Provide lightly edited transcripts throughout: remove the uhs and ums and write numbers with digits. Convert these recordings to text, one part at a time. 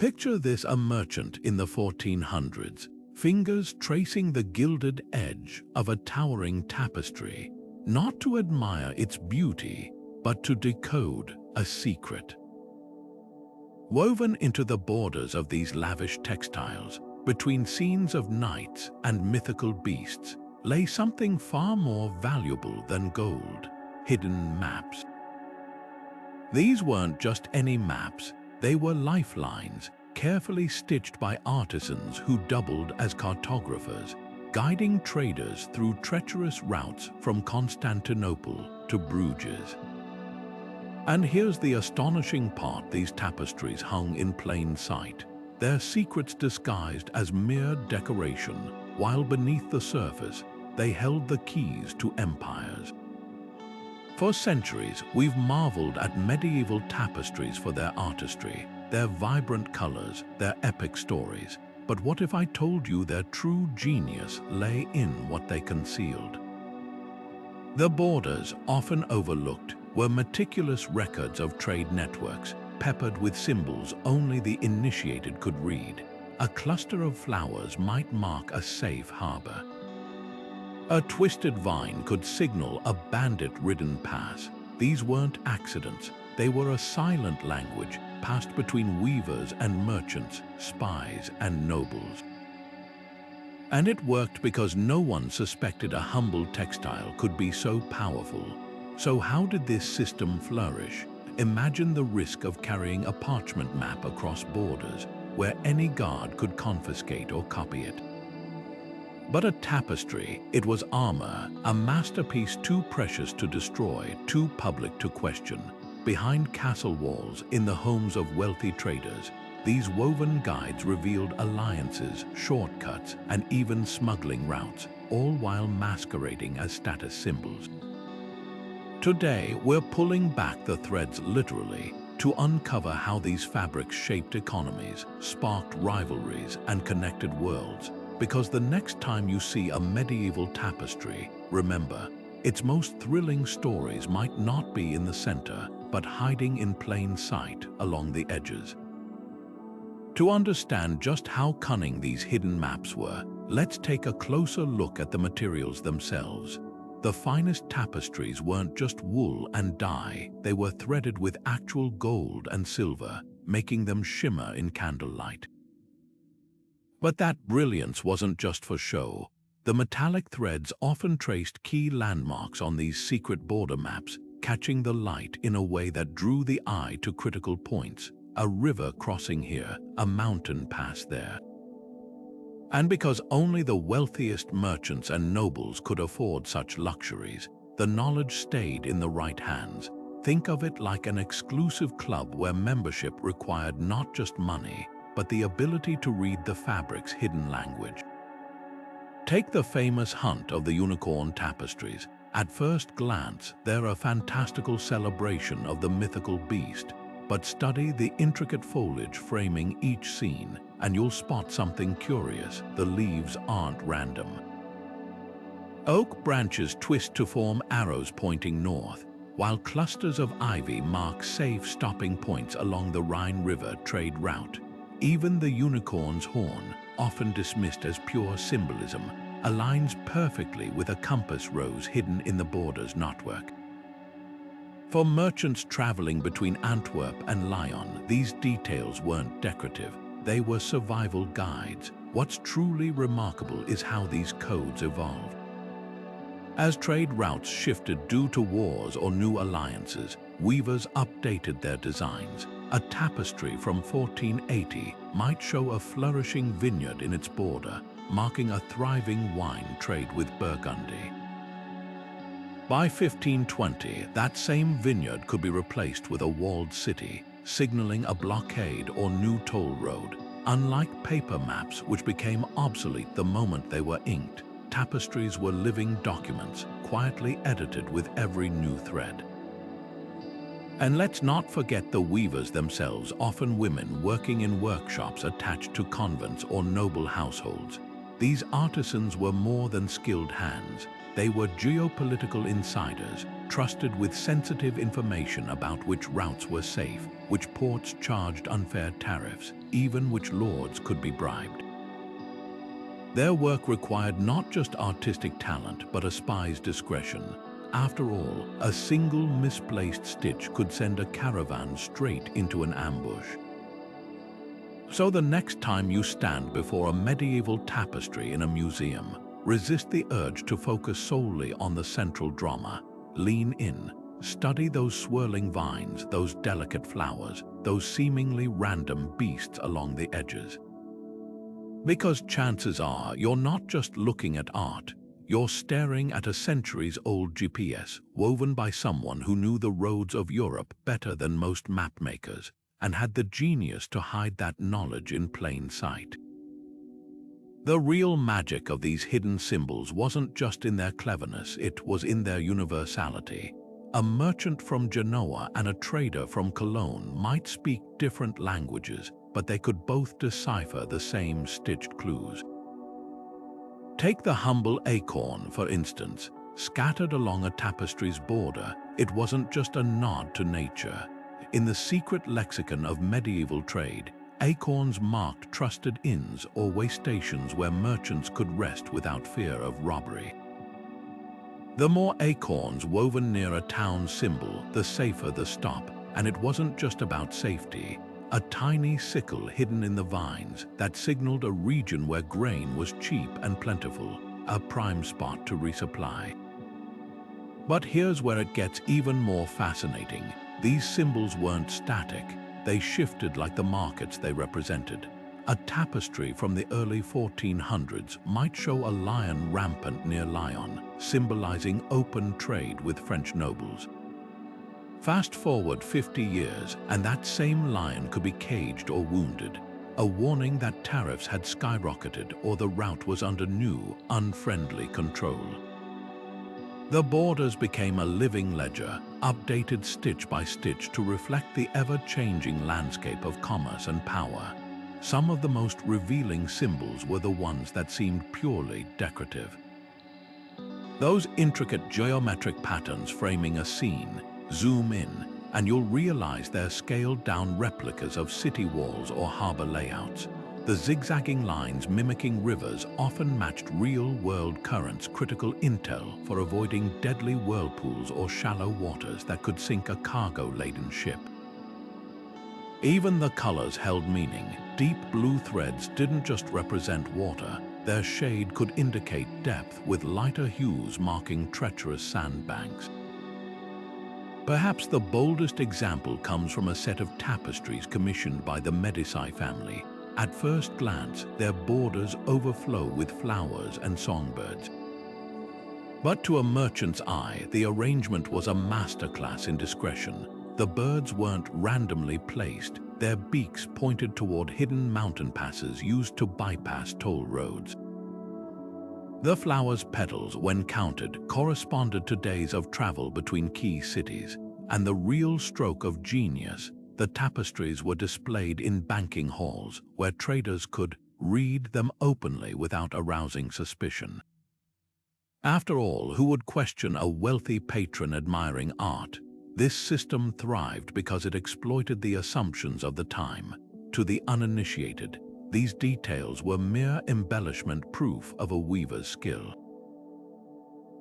Picture this: a merchant in the 1400s, fingers tracing the gilded edge of a towering tapestry, not to admire its beauty, but to decode a secret. Woven into the borders of these lavish textiles, between scenes of knights and mythical beasts, lay something far more valuable than gold: hidden maps. These weren't just any maps, they were lifelines, carefully stitched by artisans who doubled as cartographers, guiding traders through treacherous routes from Constantinople to Bruges. And here's the astonishing part: these tapestries hung in plain sight, their secrets disguised as mere decoration, while beneath the surface, they held the keys to empires. For centuries, we've marveled at medieval tapestries for their artistry, their vibrant colors, their epic stories. But what if I told you their true genius lay in what they concealed? The borders, often overlooked, were meticulous records of trade networks, peppered with symbols only the initiated could read. A cluster of flowers might mark a safe harbor. A twisted vine could signal a bandit-ridden pass. These weren't accidents. They were a silent language passed between weavers and merchants, spies and nobles. And it worked because no one suspected a humble textile could be so powerful. So how did this system flourish? Imagine the risk of carrying a parchment map across borders, where any guard could confiscate or copy it. But a tapestry, it was armor, a masterpiece too precious to destroy, too public to question. Behind castle walls, in the homes of wealthy traders, these woven guides revealed alliances, shortcuts, and even smuggling routes, all while masquerading as status symbols. Today, we're pulling back the threads literally to uncover how these fabrics shaped economies, sparked rivalries, and connected worlds. Because the next time you see a medieval tapestry, remember, its most thrilling stories might not be in the center, but hiding in plain sight along the edges. To understand just how cunning these hidden maps were, let's take a closer look at the materials themselves. The finest tapestries weren't just wool and dye, they were threaded with actual gold and silver, making them shimmer in candlelight. But that brilliance wasn't just for show. The metallic threads often traced key landmarks on these secret border maps, catching the light in a way that drew the eye to critical points. A river crossing here, a mountain pass there. And because only the wealthiest merchants and nobles could afford such luxuries, the knowledge stayed in the right hands. Think of it like an exclusive club where membership required not just money, but the ability to read the fabric's hidden language. Take the famous Hunt of the Unicorn tapestries. At first glance, they're a fantastical celebration of the mythical beast, but study the intricate foliage framing each scene, and you'll spot something curious. The leaves aren't random. Oak branches twist to form arrows pointing north, while clusters of ivy mark safe stopping points along the Rhine River trade route. Even the unicorn's horn, often dismissed as pure symbolism, aligns perfectly with a compass rose hidden in the border's knotwork. For merchants traveling between Antwerp and Lyon, these details weren't decorative, they were survival guides. What's truly remarkable is how these codes evolved. As trade routes shifted due to wars or new alliances, weavers updated their designs. A tapestry from 1480 might show a flourishing vineyard in its border, marking a thriving wine trade with Burgundy. By 1520, that same vineyard could be replaced with a walled city, signaling a blockade or new toll road. Unlike paper maps, which became obsolete the moment they were inked, tapestries were living documents, quietly edited with every new thread. And let's not forget the weavers themselves, often women working in workshops attached to convents or noble households. These artisans were more than skilled hands. They were geopolitical insiders, trusted with sensitive information about which routes were safe, which ports charged unfair tariffs, even which lords could be bribed. Their work required not just artistic talent, but a spy's discretion. After all, a single misplaced stitch could send a caravan straight into an ambush. So the next time you stand before a medieval tapestry in a museum, resist the urge to focus solely on the central drama. Lean in, study those swirling vines, those delicate flowers, those seemingly random beasts along the edges. Because chances are you're not just looking at art, you're staring at a centuries-old GPS woven by someone who knew the roads of Europe better than most mapmakers and had the genius to hide that knowledge in plain sight. The real magic of these hidden symbols wasn't just in their cleverness, it was in their universality. A merchant from Genoa and a trader from Cologne might speak different languages, but they could both decipher the same stitched clues. Take the humble acorn, for instance. Scattered along a tapestry's border, it wasn't just a nod to nature. In the secret lexicon of medieval trade, acorns marked trusted inns or way stations where merchants could rest without fear of robbery. The more acorns woven near a town symbol, the safer the stop, and it wasn't just about safety. A tiny sickle hidden in the vines that signaled a region where grain was cheap and plentiful, a prime spot to resupply. But here's where it gets even more fascinating. These symbols weren't static. They shifted like the markets they represented. A tapestry from the early 1400s might show a lion rampant near Lyon, symbolizing open trade with French nobles. Fast forward 50 years, and that same lion could be caged or wounded, a warning that tariffs had skyrocketed or the route was under new, unfriendly control. The borders became a living ledger, updated stitch by stitch to reflect the ever-changing landscape of commerce and power. Some of the most revealing symbols were the ones that seemed purely decorative. Those intricate geometric patterns framing a scene, zoom in, and you'll realize they're scaled-down replicas of city walls or harbor layouts. The zigzagging lines mimicking rivers often matched real-world currents, critical intel for avoiding deadly whirlpools or shallow waters that could sink a cargo-laden ship. Even the colors held meaning. Deep blue threads didn't just represent water. Their shade could indicate depth, with lighter hues marking treacherous sandbanks. Perhaps the boldest example comes from a set of tapestries commissioned by the Medici family. At first glance, their borders overflow with flowers and songbirds. But to a merchant's eye, the arrangement was a masterclass in discretion. The birds weren't randomly placed. Their beaks pointed toward hidden mountain passes used to bypass toll roads. The flowers' petals, when counted, corresponded to days of travel between key cities. And the real stroke of genius, the tapestries were displayed in banking halls, where traders could read them openly without arousing suspicion. After all, who would question a wealthy patron admiring art? This system thrived because it exploited the assumptions of the time. To the uninitiated, these details were mere embellishment, proof of a weaver's skill.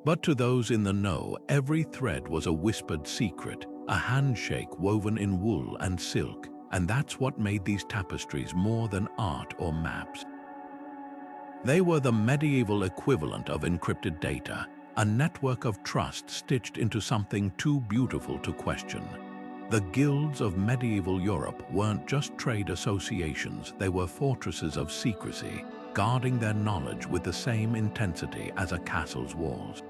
But to those in the know, every thread was a whispered secret, a handshake woven in wool and silk, and that's what made these tapestries more than art or maps. They were the medieval equivalent of encrypted data, a network of trust stitched into something too beautiful to question. The guilds of medieval Europe weren't just trade associations, they were fortresses of secrecy, guarding their knowledge with the same intensity as a castle's walls.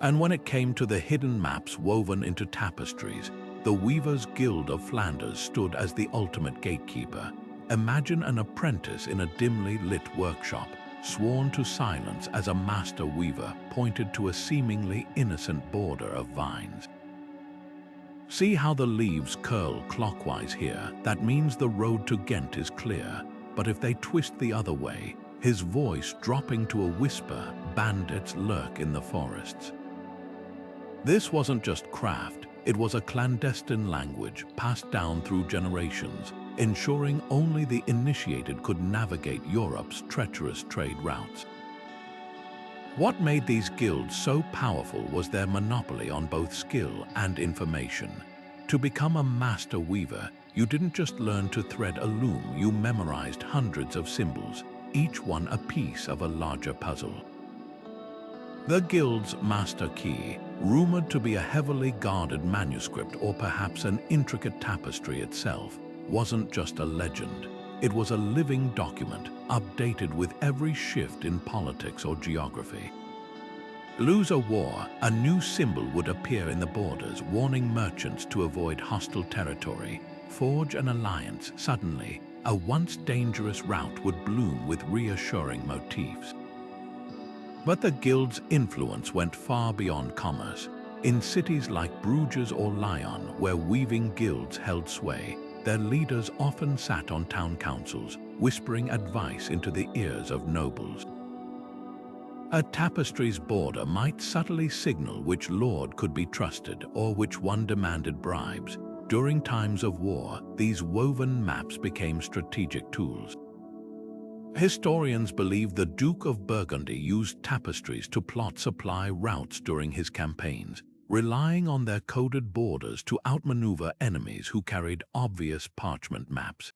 And when it came to the hidden maps woven into tapestries, the Weavers' Guild of Flanders stood as the ultimate gatekeeper. Imagine an apprentice in a dimly lit workshop, sworn to silence as a master weaver pointed to a seemingly innocent border of vines. See how the leaves curl clockwise here? That means the road to Ghent is clear. But if they twist the other way, his voice dropping to a whisper, bandits lurk in the forests. This wasn't just craft, it was a clandestine language passed down through generations, ensuring only the initiated could navigate Europe's treacherous trade routes. What made these guilds so powerful was their monopoly on both skill and information. To become a master weaver, you didn't just learn to thread a loom, you memorized hundreds of symbols, each one a piece of a larger puzzle. The guild's master key, rumored to be a heavily guarded manuscript or perhaps an intricate tapestry itself, wasn't just a legend. It was a living document, updated with every shift in politics or geography. Lose a war, a new symbol would appear in the borders, warning merchants to avoid hostile territory. Forge an alliance, suddenly, a once dangerous route would bloom with reassuring motifs. But the guild's influence went far beyond commerce. In cities like Bruges or Lyon, where weaving guilds held sway, their leaders often sat on town councils, whispering advice into the ears of nobles. A tapestry's border might subtly signal which lord could be trusted or which one demanded bribes. During times of war, these woven maps became strategic tools. Historians believe the Duke of Burgundy used tapestries to plot supply routes during his campaigns, relying on their coded borders to outmaneuver enemies who carried obvious parchment maps.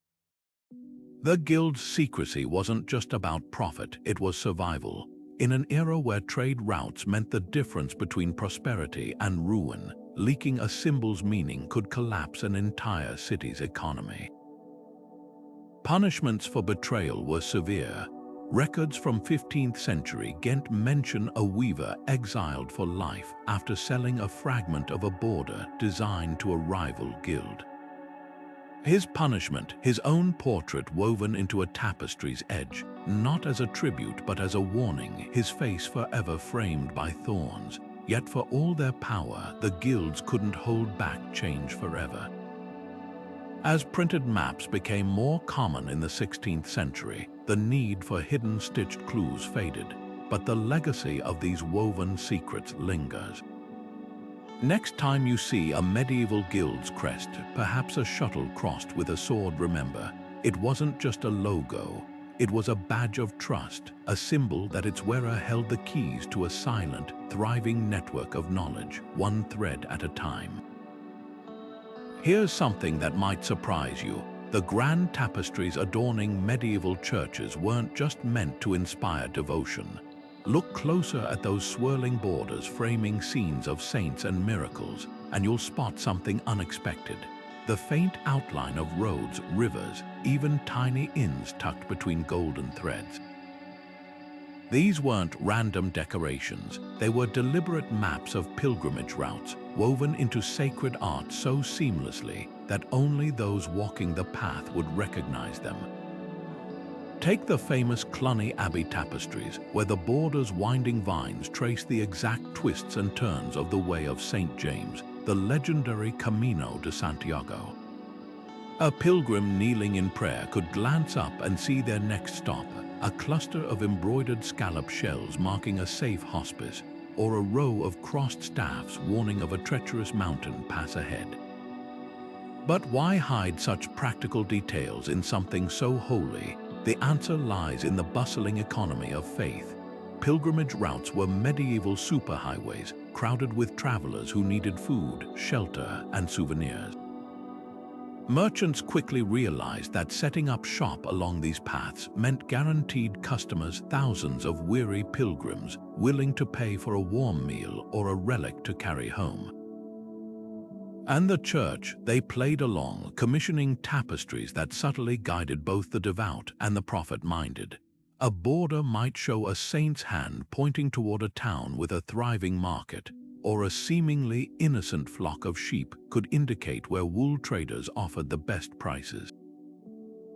The guild's secrecy wasn't just about profit, it was survival. In an era where trade routes meant the difference between prosperity and ruin, leaking a symbol's meaning could collapse an entire city's economy. Punishments for betrayal were severe. Records from 15th century Ghent mention a weaver exiled for life after selling a fragment of a border designed to a rival guild. His punishment, his own portrait woven into a tapestry's edge, not as a tribute but as a warning, his face forever framed by thorns. Yet for all their power, the guilds couldn't hold back change forever. As printed maps became more common in the 16th century, the need for hidden stitched clues faded, but the legacy of these woven secrets lingers. Next time you see a medieval guild's crest, perhaps a shuttle crossed with a sword, remember, it wasn't just a logo, it was a badge of trust, a symbol that its wearer held the keys to a silent, thriving network of knowledge, one thread at a time. Here's something that might surprise you. The grand tapestries adorning medieval churches weren't just meant to inspire devotion. Look closer at those swirling borders framing scenes of saints and miracles, and you'll spot something unexpected. The faint outline of roads, rivers, even tiny inns tucked between golden threads. These weren't random decorations, they were deliberate maps of pilgrimage routes, woven into sacred art so seamlessly that only those walking the path would recognize them. Take the famous Cluny Abbey tapestries, where the border's winding vines trace the exact twists and turns of the Way of St. James, the legendary Camino de Santiago. A pilgrim kneeling in prayer could glance up and see their next stop, a cluster of embroidered scallop shells marking a safe hospice, or a row of crossed staffs warning of a treacherous mountain pass ahead. But why hide such practical details in something so holy? The answer lies in the bustling economy of faith. Pilgrimage routes were medieval superhighways, crowded with travelers who needed food, shelter, and souvenirs. Merchants quickly realized that setting up shop along these paths meant guaranteed customers, thousands of weary pilgrims willing to pay for a warm meal or a relic to carry home. And the church, they played along, commissioning tapestries that subtly guided both the devout and the prophet-minded. A border might show a saint's hand pointing toward a town with a thriving market, or a seemingly innocent flock of sheep could indicate where wool traders offered the best prices.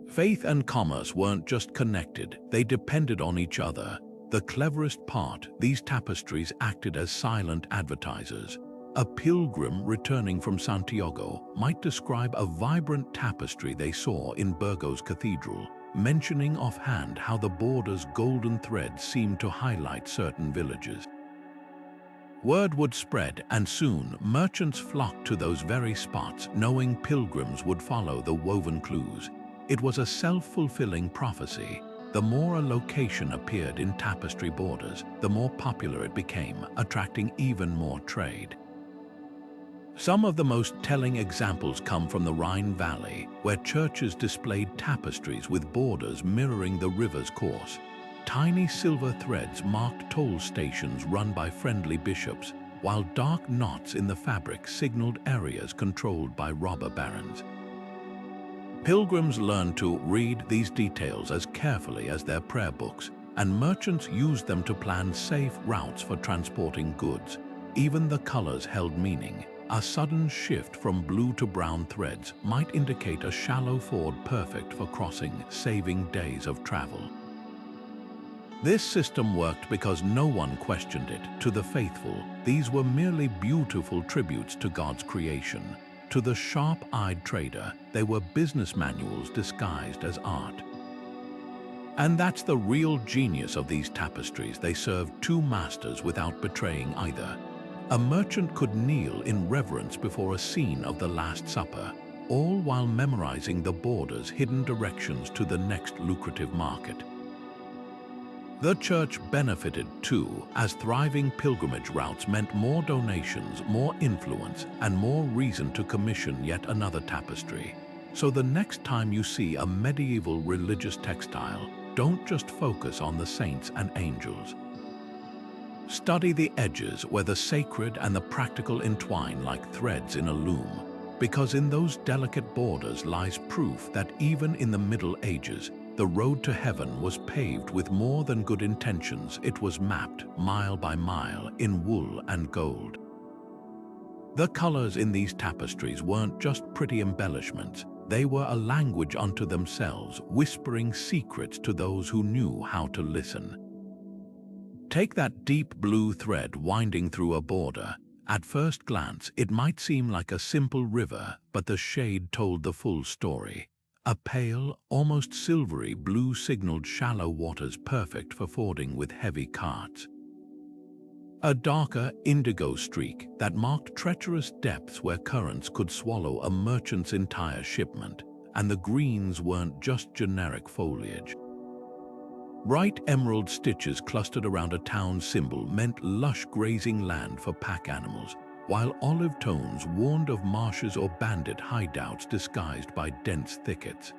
Faith and commerce weren't just connected, they depended on each other. The cleverest part, these tapestries acted as silent advertisers. A pilgrim returning from Santiago might describe a vibrant tapestry they saw in Burgos Cathedral, mentioning offhand how the border's golden thread seemed to highlight certain villages. Word would spread, and soon merchants flocked to those very spots, knowing pilgrims would follow the woven clues. It was a self-fulfilling prophecy. The more a location appeared in tapestry borders, the more popular it became, attracting even more trade. Some of the most telling examples come from the Rhine Valley, where churches displayed tapestries with borders mirroring the river's course. Tiny silver threads marked toll stations run by friendly bishops, while dark knots in the fabric signaled areas controlled by robber barons. Pilgrims learned to read these details as carefully as their prayer books, and merchants used them to plan safe routes for transporting goods. Even the colors held meaning. A sudden shift from blue to brown threads might indicate a shallow ford perfect for crossing, saving days of travel. This system worked because no one questioned it. To the faithful, these were merely beautiful tributes to God's creation. To the sharp-eyed trader, they were business manuals disguised as art. And that's the real genius of these tapestries. They served two masters without betraying either. A merchant could kneel in reverence before a scene of the Last Supper, all while memorizing the border's hidden directions to the next lucrative market. The church benefited too, as thriving pilgrimage routes meant more donations, more influence, and more reason to commission yet another tapestry. So the next time you see a medieval religious textile, don't just focus on the saints and angels. Study the edges where the sacred and the practical entwine like threads in a loom, because in those delicate borders lies proof that even in the Middle Ages, the road to heaven was paved with more than good intentions. It was mapped mile by mile in wool and gold. The colors in these tapestries weren't just pretty embellishments. They were a language unto themselves, whispering secrets to those who knew how to listen. Take that deep blue thread winding through a border. At first glance, it might seem like a simple river, but the shade told the full story. A pale, almost silvery blue signaled shallow waters perfect for fording with heavy carts. A darker indigo streak that marked treacherous depths where currents could swallow a merchant's entire shipment, and the greens weren't just generic foliage. Bright emerald stitches clustered around a town symbol meant lush grazing land for pack animals, while olive tones warned of marshes or bandit hideouts disguised by dense thickets.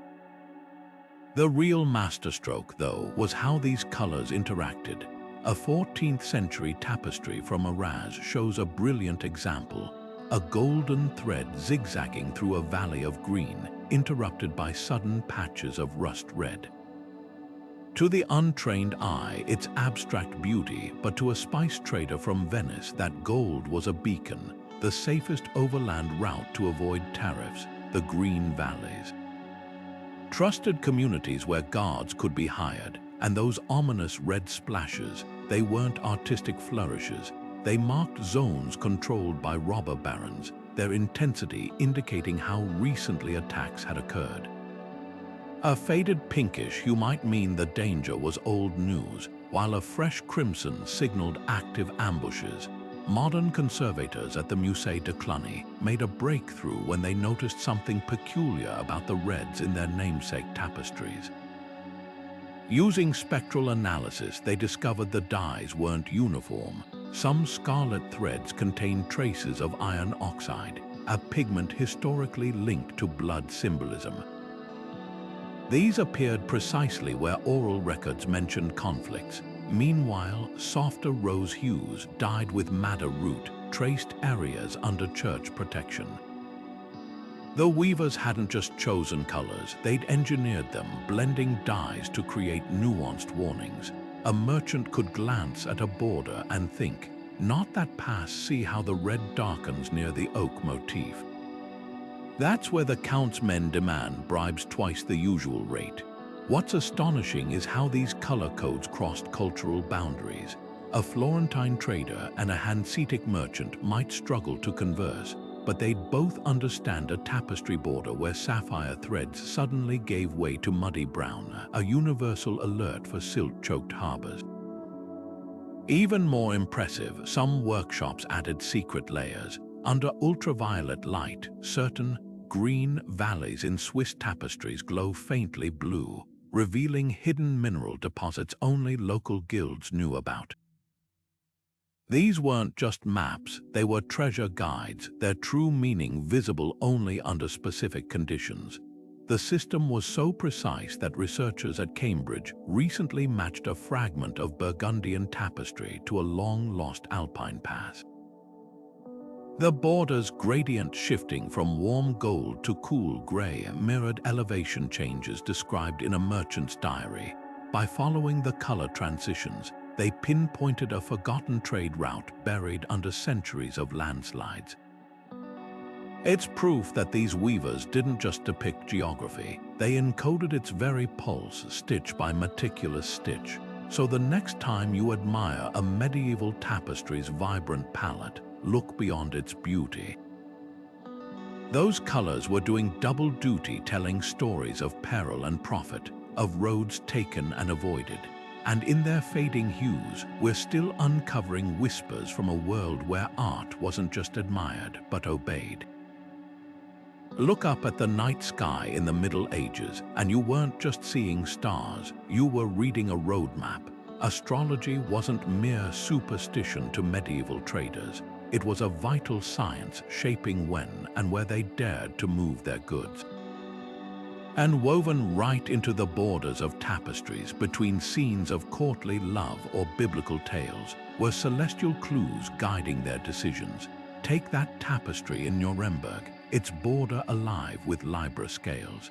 The real masterstroke, though, was how these colors interacted. A 14th century tapestry from Arras shows a brilliant example, a golden thread zigzagging through a valley of green, interrupted by sudden patches of rust red. To the untrained eye, it's abstract beauty, but to a spice trader from Venice, that gold was a beacon, the safest overland route to avoid tariffs, the green valleys. Trusted communities where guards could be hired, and those ominous red splashes, they weren't artistic flourishes. They marked zones controlled by robber barons, their intensity indicating how recently attacks had occurred. A faded pinkish hue might mean the danger was old news, while a fresh crimson signaled active ambushes. Modern conservators at the Musée de Cluny made a breakthrough when they noticed something peculiar about the reds in their namesake tapestries. Using spectral analysis, they discovered the dyes weren't uniform. Some scarlet threads contained traces of iron oxide, a pigment historically linked to blood symbolism. These appeared precisely where oral records mentioned conflicts. Meanwhile, softer rose hues, dyed with madder root, traced areas under church protection. The weavers hadn't just chosen colors, they'd engineered them, blending dyes to create nuanced warnings. A merchant could glance at a border and think, not that pass, see how the red darkens near the oak motif. That's where the count's men demand bribes twice the usual rate. What's astonishing is how these color codes crossed cultural boundaries. A Florentine trader and a Hanseatic merchant might struggle to converse, but they'd both understand a tapestry border where sapphire threads suddenly gave way to muddy brown, a universal alert for silt-choked harbors. Even more impressive, some workshops added secret layers. Under ultraviolet light, certain green valleys in Swiss tapestries glow faintly blue, revealing hidden mineral deposits only local guilds knew about. These weren't just maps, they were treasure guides, their true meaning visible only under specific conditions. The system was so precise that researchers at Cambridge recently matched a fragment of Burgundian tapestry to a long-lost alpine pass. The border's gradient shifting from warm gold to cool gray mirrored elevation changes described in a merchant's diary. By following the color transitions, they pinpointed a forgotten trade route buried under centuries of landslides. It's proof that these weavers didn't just depict geography, they encoded its very pulse, stitch by meticulous stitch. So the next time you admire a medieval tapestry's vibrant palette, look beyond its beauty. Those colors were doing double duty, telling stories of peril and profit, of roads taken and avoided. And in their fading hues, we're still uncovering whispers from a world where art wasn't just admired, but obeyed. Look up at the night sky in the Middle Ages, and you weren't just seeing stars, you were reading a roadmap. Astrology wasn't mere superstition to medieval traders. It was a vital science shaping when and where they dared to move their goods. And woven right into the borders of tapestries, between scenes of courtly love or biblical tales, were celestial clues guiding their decisions. Take that tapestry in Nuremberg, its border alive with Libra scales.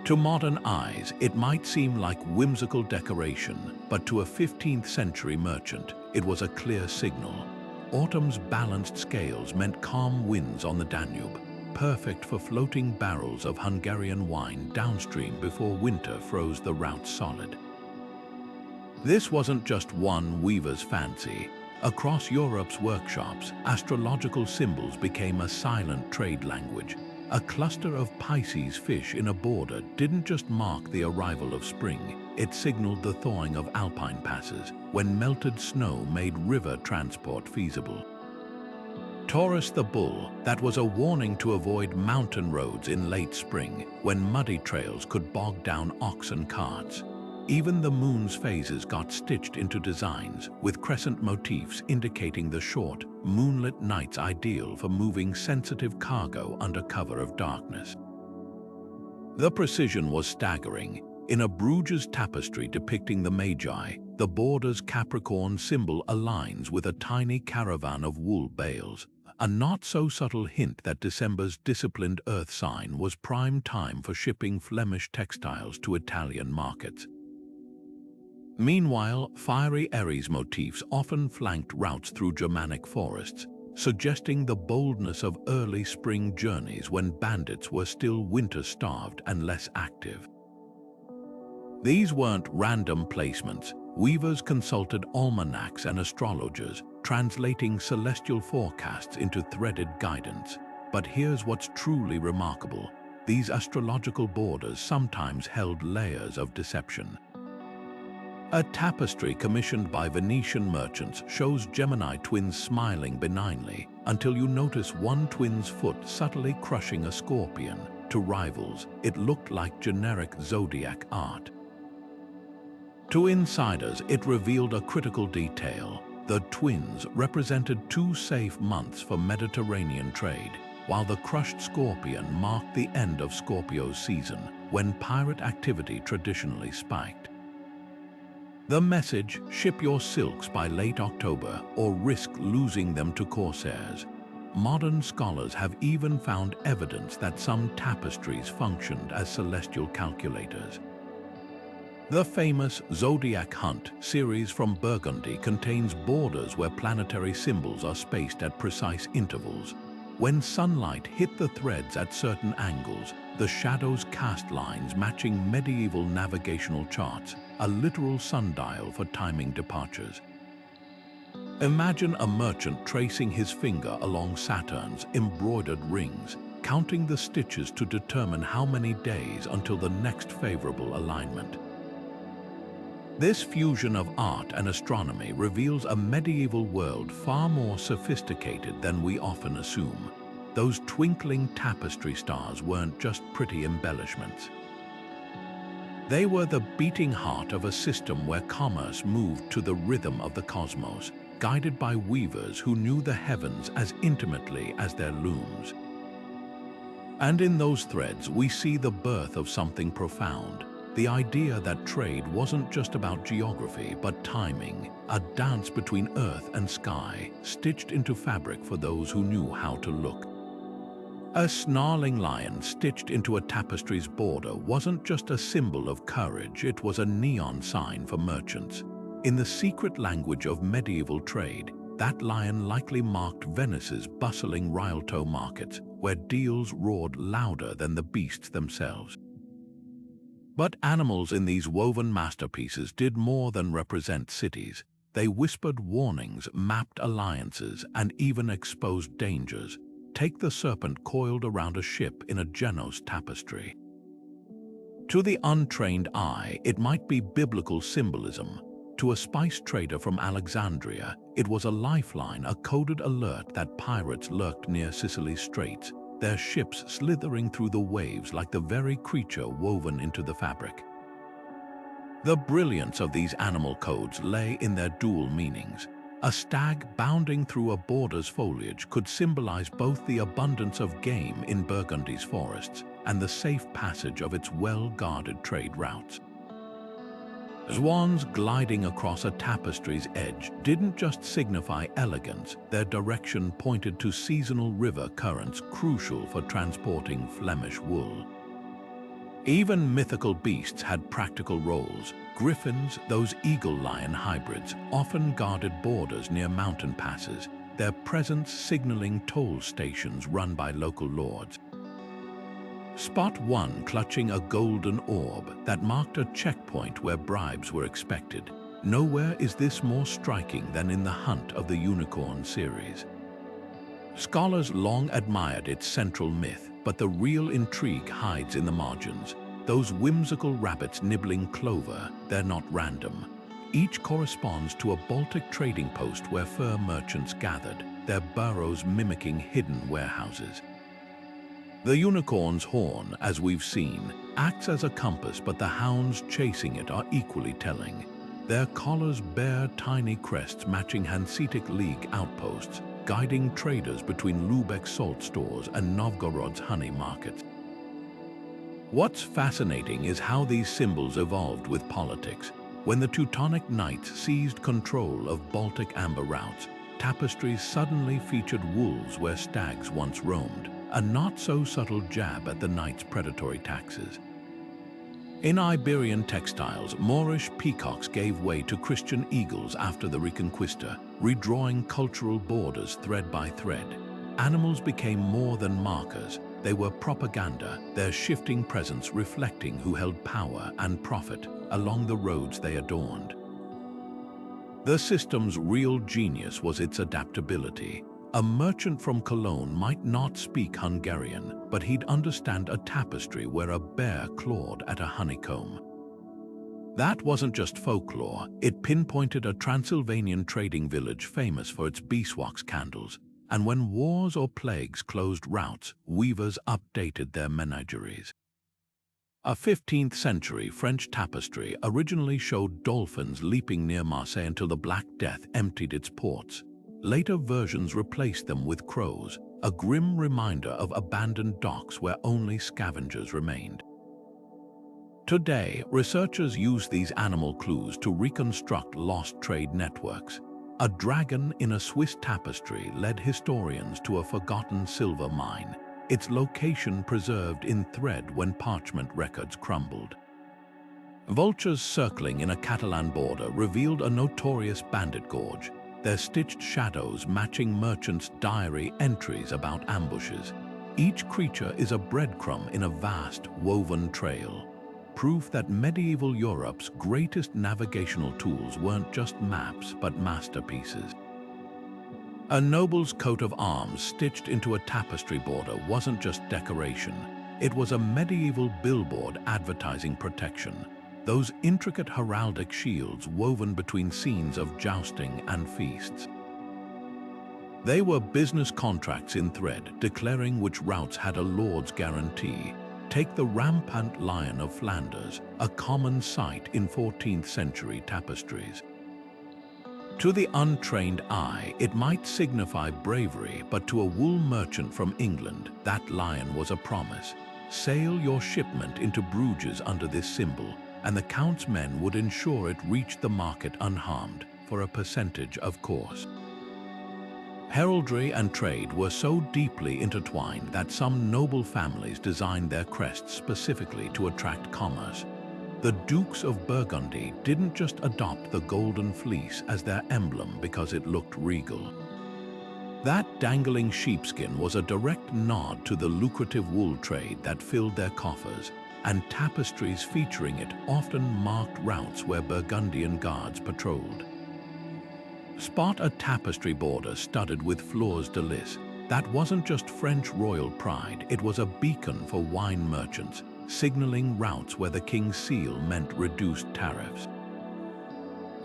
To modern eyes, it might seem like whimsical decoration, but to a 15th century merchant, it was a clear signal. Autumn's balanced scales meant calm winds on the Danube, perfect for floating barrels of Hungarian wine downstream before winter froze the route solid. This wasn't just one weaver's fancy. Across Europe's workshops, astrological symbols became a silent trade language. A cluster of Pisces fish in a border didn't just mark the arrival of spring, it signaled the thawing of alpine passes, when melted snow made river transport feasible. Taurus the bull, that was a warning to avoid mountain roads in late spring, when muddy trails could bog down oxen carts. Even the moon's phases got stitched into designs, with crescent motifs indicating the short, moonlit nights ideal for moving sensitive cargo under cover of darkness. The precision was staggering. In a Bruges tapestry depicting the Magi, the border's Capricorn symbol aligns with a tiny caravan of wool bales, a not-so-subtle hint that December's disciplined earth sign was prime time for shipping Flemish textiles to Italian markets. Meanwhile, fiery Aries motifs often flanked routes through Germanic forests, suggesting the boldness of early spring journeys when bandits were still winter-starved and less active. These weren't random placements. Weavers consulted almanacs and astrologers, translating celestial forecasts into threaded guidance. But here's what's truly remarkable. These astrological borders sometimes held layers of deception. A tapestry commissioned by Venetian merchants shows Gemini twins smiling benignly until you notice one twin's foot subtly crushing a scorpion. To rivals, it looked like generic zodiac art. To insiders, it revealed a critical detail. The twins represented 2 safe months for Mediterranean trade, while the crushed scorpion marked the end of Scorpio's season, when pirate activity traditionally spiked. The message, ship your silks by late October or risk losing them to corsairs. Modern scholars have even found evidence that some tapestries functioned as celestial calculators. The famous Zodiac Hunt series from Burgundy contains borders where planetary symbols are spaced at precise intervals. When sunlight hit the threads at certain angles, the shadows cast lines matching medieval navigational charts, a literal sundial for timing departures. Imagine a merchant tracing his finger along Saturn's embroidered rings, counting the stitches to determine how many days until the next favorable alignment. This fusion of art and astronomy reveals a medieval world far more sophisticated than we often assume. Those twinkling tapestry stars weren't just pretty embellishments. They were the beating heart of a system where commerce moved to the rhythm of the cosmos, guided by weavers who knew the heavens as intimately as their looms. And in those threads, we see the birth of something profound. The idea that trade wasn't just about geography, but timing, a dance between earth and sky, stitched into fabric for those who knew how to look. A snarling lion stitched into a tapestry's border wasn't just a symbol of courage, it was a neon sign for merchants. In the secret language of medieval trade, that lion likely marked Venice's bustling Rialto markets, where deals roared louder than the beasts themselves. But animals in these woven masterpieces did more than represent cities. They whispered warnings, mapped alliances, and even exposed dangers. Take the serpent coiled around a ship in a Genoese tapestry. To the untrained eye, it might be biblical symbolism. To a spice trader from Alexandria, it was a lifeline, a coded alert that pirates lurked near Sicily's straits, their ships slithering through the waves like the very creature woven into the fabric. The brilliance of these animal codes lay in their dual meanings. A stag bounding through a border's foliage could symbolize both the abundance of game in Burgundy's forests and the safe passage of its well-guarded trade routes. Swans gliding across a tapestry's edge didn't just signify elegance, their direction pointed to seasonal river currents crucial for transporting Flemish wool. Even mythical beasts had practical roles. Griffins, those eagle-lion hybrids, often guarded borders near mountain passes, their presence signaling toll stations run by local lords. Spot one clutching a golden orb that marked a checkpoint where bribes were expected. Nowhere is this more striking than in the Hunt of the Unicorn series. Scholars long admired its central myth, but the real intrigue hides in the margins. Those whimsical rabbits nibbling clover, they're not random. Each corresponds to a Baltic trading post where fur merchants gathered, their burrows mimicking hidden warehouses. The unicorn's horn, as we've seen, acts as a compass, but the hounds chasing it are equally telling. Their collars bear tiny crests matching Hanseatic League outposts, guiding traders between Lübeck's salt stores and Novgorod's honey markets. What's fascinating is how these symbols evolved with politics. When the Teutonic Knights seized control of Baltic amber routes, tapestries suddenly featured wolves where stags once roamed, a not-so-subtle jab at the knights' predatory taxes. In Iberian textiles, Moorish peacocks gave way to Christian eagles after the Reconquista, redrawing cultural borders thread by thread. Animals became more than markers. They were propaganda, their shifting presence reflecting who held power and profit along the roads they adorned. The system's real genius was its adaptability. A merchant from Cologne might not speak Hungarian, but he'd understand a tapestry where a bear clawed at a honeycomb. That wasn't just folklore, it pinpointed a Transylvanian trading village famous for its beeswax candles, and when wars or plagues closed routes, weavers updated their menageries. A 15th century French tapestry originally showed dolphins leaping near Marseille until the Black Death emptied its ports. Later versions replaced them with crows, a grim reminder of abandoned docks where only scavengers remained. Today, researchers use these animal clues to reconstruct lost trade networks. A dragon in a Swiss tapestry led historians to a forgotten silver mine, its location preserved in thread when parchment records crumbled. Vultures circling in a Catalan border revealed a notorious bandit gorge, their stitched shadows matching merchants' diary entries about ambushes. Each creature is a breadcrumb in a vast, woven trail, proof that medieval Europe's greatest navigational tools weren't just maps but masterpieces. A noble's coat of arms stitched into a tapestry border wasn't just decoration, it was a medieval billboard advertising protection. those intricate heraldic shields woven between scenes of jousting and feasts. They were business contracts in thread, declaring which routes had a lord's guarantee. Take the rampant Lion of Flanders, a common sight in 14th century tapestries. To the untrained eye, it might signify bravery, but to a wool merchant from England, that lion was a promise. Sail your shipment into Bruges under this symbol, and the Count's men would ensure it reached the market unharmed, for a percentage, of course. Heraldry and trade were so deeply intertwined that some noble families designed their crests specifically to attract commerce. The Dukes of Burgundy didn't just adopt the golden fleece as their emblem because it looked regal. That dangling sheepskin was a direct nod to the lucrative wool trade that filled their coffers, and tapestries featuring it often marked routes where Burgundian guards patrolled. Spot a tapestry border studded with fleurs de lis. That wasn't just French royal pride, it was a beacon for wine merchants, signaling routes where the king's seal meant reduced tariffs.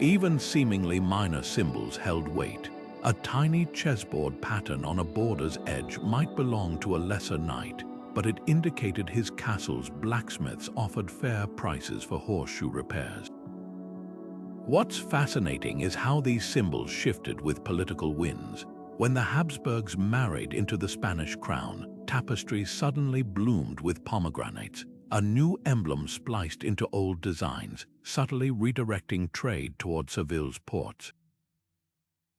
Even seemingly minor symbols held weight. A tiny chessboard pattern on a border's edge might belong to a lesser knight, but it indicated his castle's blacksmiths offered fair prices for horseshoe repairs. What's fascinating is how these symbols shifted with political winds. When the Habsburgs married into the Spanish crown, tapestries suddenly bloomed with pomegranates, a new emblem spliced into old designs, subtly redirecting trade toward Seville's ports.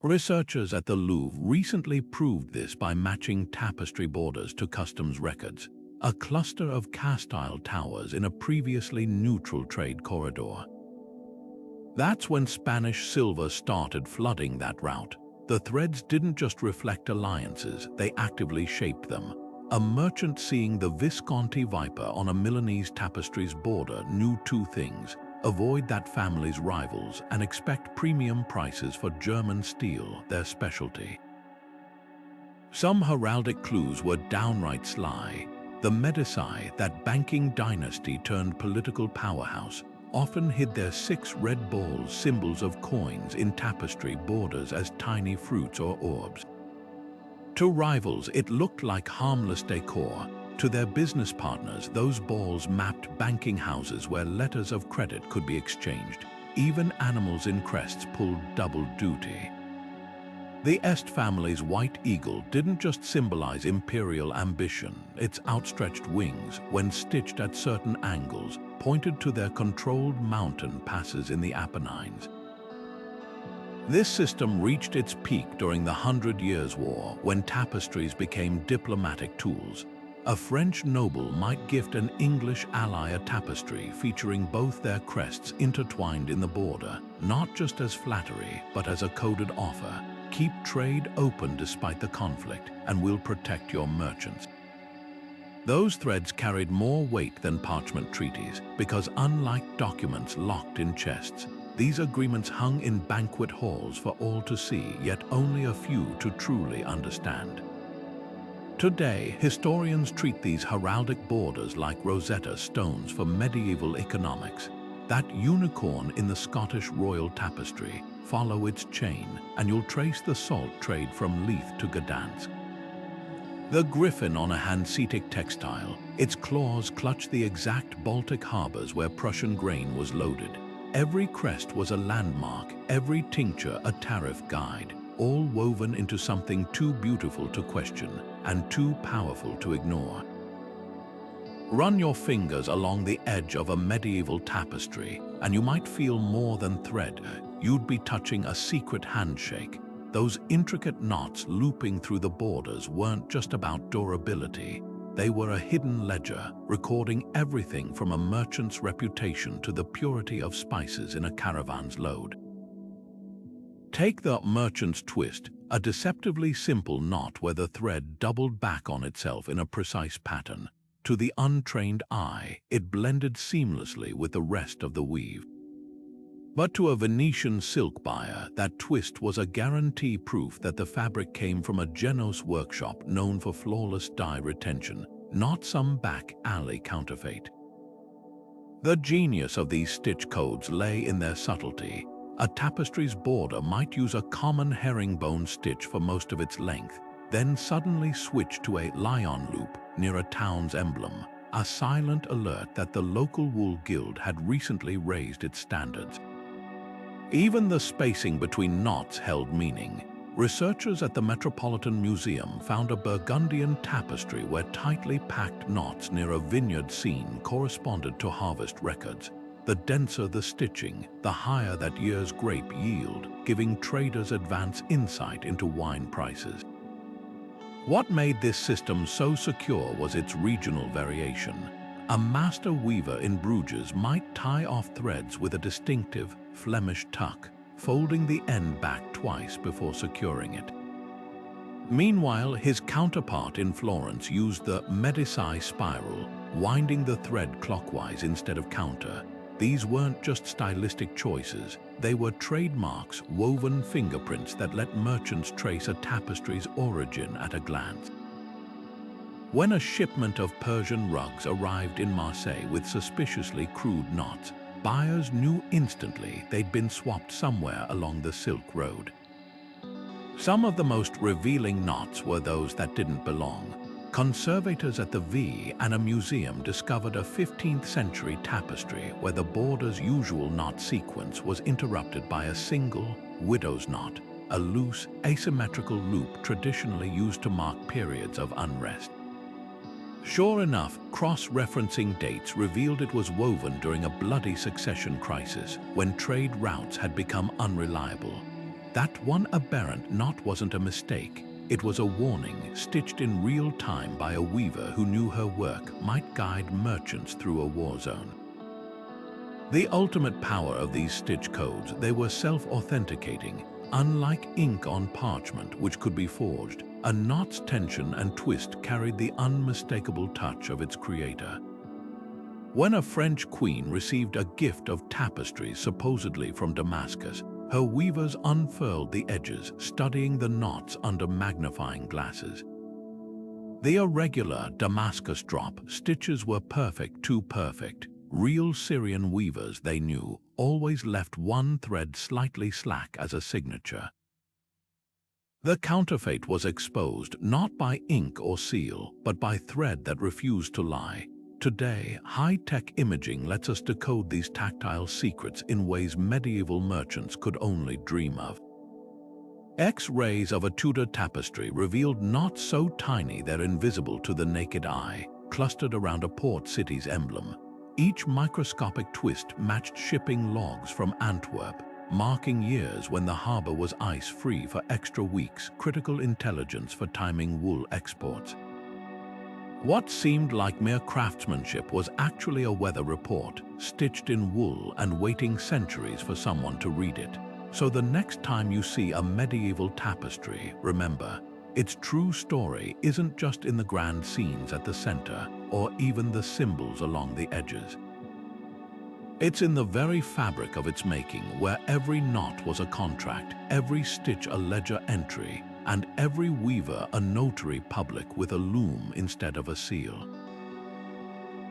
Researchers at the Louvre recently proved this by matching tapestry borders to customs records, a cluster of castile towers in a previously neutral trade corridor. That's when Spanish silver started flooding that route. The threads didn't just reflect alliances, they actively shaped them. A merchant seeing the Visconti viper on a Milanese tapestry's border knew two things: avoid that family's rivals and expect premium prices for German steel, their specialty. Some heraldic clues were downright sly. The Medici, that banking dynasty turned political powerhouse, often hid their 6 red balls, symbols of coins, in tapestry borders as tiny fruits or orbs. To rivals, it looked like harmless decor. To their business partners, those balls mapped banking houses where letters of credit could be exchanged. Even animals in crests pulled double duty. The Este family's white eagle didn't just symbolize imperial ambition. Its outstretched wings, when stitched at certain angles, pointed to their controlled mountain passes in the Apennines. This system reached its peak during the 100 Years' War, when tapestries became diplomatic tools. A French noble might gift an English ally a tapestry featuring both their crests intertwined in the border, not just as flattery, but as a coded offer. Keep trade open despite the conflict, and we'll protect your merchants. Those threads carried more weight than parchment treaties, because unlike documents locked in chests, these agreements hung in banquet halls for all to see, yet only a few to truly understand. Today, historians treat these heraldic borders like Rosetta Stones for medieval economics. That unicorn in the Scottish royal tapestry, follow its chain, and you'll trace the salt trade from Leith to Gdansk. The griffin on a Hanseatic textile, its claws clutch the exact Baltic harbors where Prussian grain was loaded. Every crest was a landmark, every tincture a tariff guide, all woven into something too beautiful to question and too powerful to ignore. Run your fingers along the edge of a medieval tapestry, and you might feel more than thread. You'd be touching a secret handshake. Those intricate knots looping through the borders weren't just about durability. They were a hidden ledger, recording everything from a merchant's reputation to the purity of spices in a caravan's load. Take the merchant's twist, a deceptively simple knot where the thread doubled back on itself in a precise pattern. To the untrained eye, it blended seamlessly with the rest of the weave. But to a Venetian silk buyer, that twist was a guarantee proof that the fabric came from a Genoese workshop known for flawless dye retention, not some back alley counterfeit. The genius of these stitch codes lay in their subtlety. A tapestry's border might use a common herringbone stitch for most of its length, then suddenly switch to a lion loop near a town's emblem, a silent alert that the local wool guild had recently raised its standards. Even the spacing between knots held meaning. Researchers at the Metropolitan Museum found a Burgundian tapestry where tightly packed knots near a vineyard scene corresponded to harvest records. The denser the stitching, the higher that year's grape yield, giving traders advance insight into wine prices. What made this system so secure was its regional variation. A master weaver in Bruges might tie off threads with a distinctive Flemish tuck, folding the end back twice before securing it. Meanwhile, his counterpart in Florence used the Medici spiral, winding the thread clockwise instead of counter. These weren't just stylistic choices, they were trademarks, woven fingerprints that let merchants trace a tapestry's origin at a glance. When a shipment of Persian rugs arrived in Marseille with suspiciously crude knots, buyers knew instantly they'd been swapped somewhere along the Silk Road. Some of the most revealing knots were those that didn't belong. Conservators at the V and a museum discovered a 15th century tapestry where the border's usual knot sequence was interrupted by a single widow's knot, a loose, asymmetrical loop traditionally used to mark periods of unrest. Sure enough, cross-referencing dates revealed it was woven during a bloody succession crisis when trade routes had become unreliable. That one aberrant knot wasn't a mistake. It was a warning stitched in real time by a weaver who knew her work might guide merchants through a war zone. The ultimate power of these stitch codes, they were self-authenticating. Unlike ink on parchment, which could be forged, a knot's tension and twist carried the unmistakable touch of its creator. When a French queen received a gift of tapestries supposedly from Damascus, her weavers unfurled the edges, studying the knots under magnifying glasses. The irregular Damascus drop stitches were perfect, too perfect. Real Syrian weavers, they knew, always left one thread slightly slack as a signature. The counterfeit was exposed not by ink or seal, but by thread that refused to lie. Today, high-tech imaging lets us decode these tactile secrets in ways medieval merchants could only dream of. X-rays of a Tudor tapestry revealed knots so tiny they're invisible to the naked eye, clustered around a port city's emblem. Each microscopic twist matched shipping logs from Antwerp, marking years when the harbor was ice-free for extra weeks, critical intelligence for timing wool exports. What seemed like mere craftsmanship was actually a weather report, stitched in wool and waiting centuries for someone to read it. So the next time you see a medieval tapestry, remember, its true story isn't just in the grand scenes at the center or even the symbols along the edges. It's in the very fabric of its making, where every knot was a contract, every stitch a ledger entry, and every weaver a notary public with a loom instead of a seal.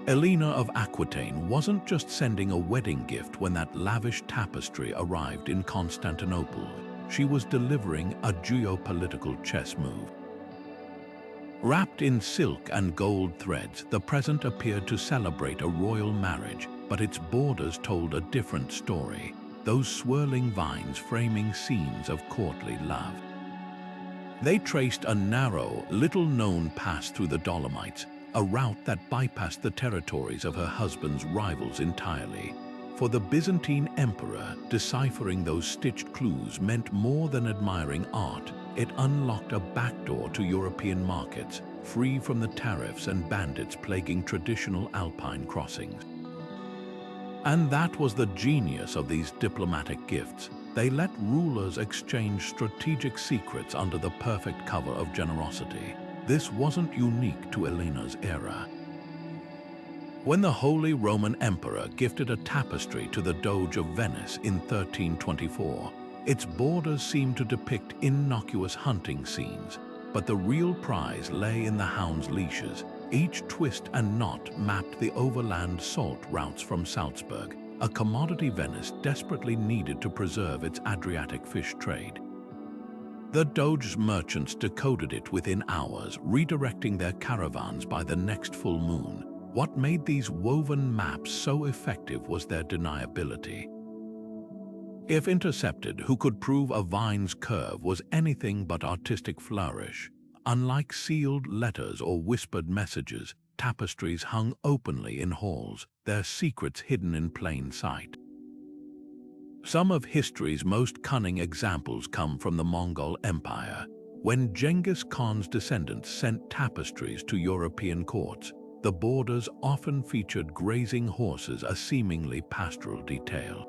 Elena of Aquitaine wasn't just sending a wedding gift when that lavish tapestry arrived in Constantinople. She was delivering a geopolitical chess move. Wrapped in silk and gold threads, the present appeared to celebrate a royal marriage, but its borders told a different story, those swirling vines framing scenes of courtly love. They traced a narrow, little-known pass through the Dolomites, a route that bypassed the territories of her husband's rivals entirely. For the Byzantine emperor, deciphering those stitched clues meant more than admiring art. It unlocked a backdoor to European markets, free from the tariffs and bandits plaguing traditional Alpine crossings. And that was the genius of these diplomatic gifts. They let rulers exchange strategic secrets under the perfect cover of generosity. This wasn't unique to Elena's era. When the Holy Roman Emperor gifted a tapestry to the Doge of Venice in 1324, its borders seemed to depict innocuous hunting scenes, but the real prize lay in the hound's leashes. Each twist and knot mapped the overland salt routes from Salzburg, a commodity Venice desperately needed to preserve its Adriatic fish trade. The Doge's merchants decoded it within hours, redirecting their caravans by the next full moon. What made these woven maps so effective was their deniability. If intercepted, who could prove a vine's curve was anything but artistic flourish? Unlike sealed letters or whispered messages, tapestries hung openly in halls, their secrets hidden in plain sight. Some of history's most cunning examples come from the Mongol Empire. When Genghis Khan's descendants sent tapestries to European courts, the borders often featured grazing horses, a seemingly pastoral detail.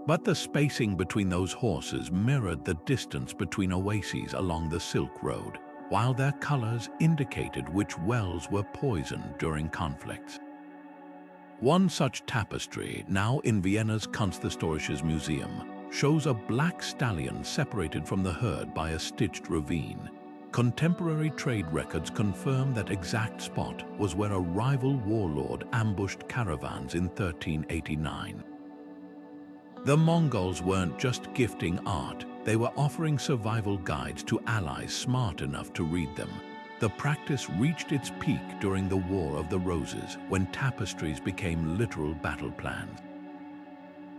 But the spacing between those horses mirrored the distance between oases along the Silk Road, while their colors indicated which wells were poisoned during conflicts. One such tapestry, now in Vienna's Kunsthistorisches Museum, shows a black stallion separated from the herd by a stitched ravine. Contemporary trade records confirm that exact spot was where a rival warlord ambushed caravans in 1389. The Mongols weren't just gifting art, they were offering survival guides to allies smart enough to read them. The practice reached its peak during the War of the Roses, when tapestries became literal battle plans.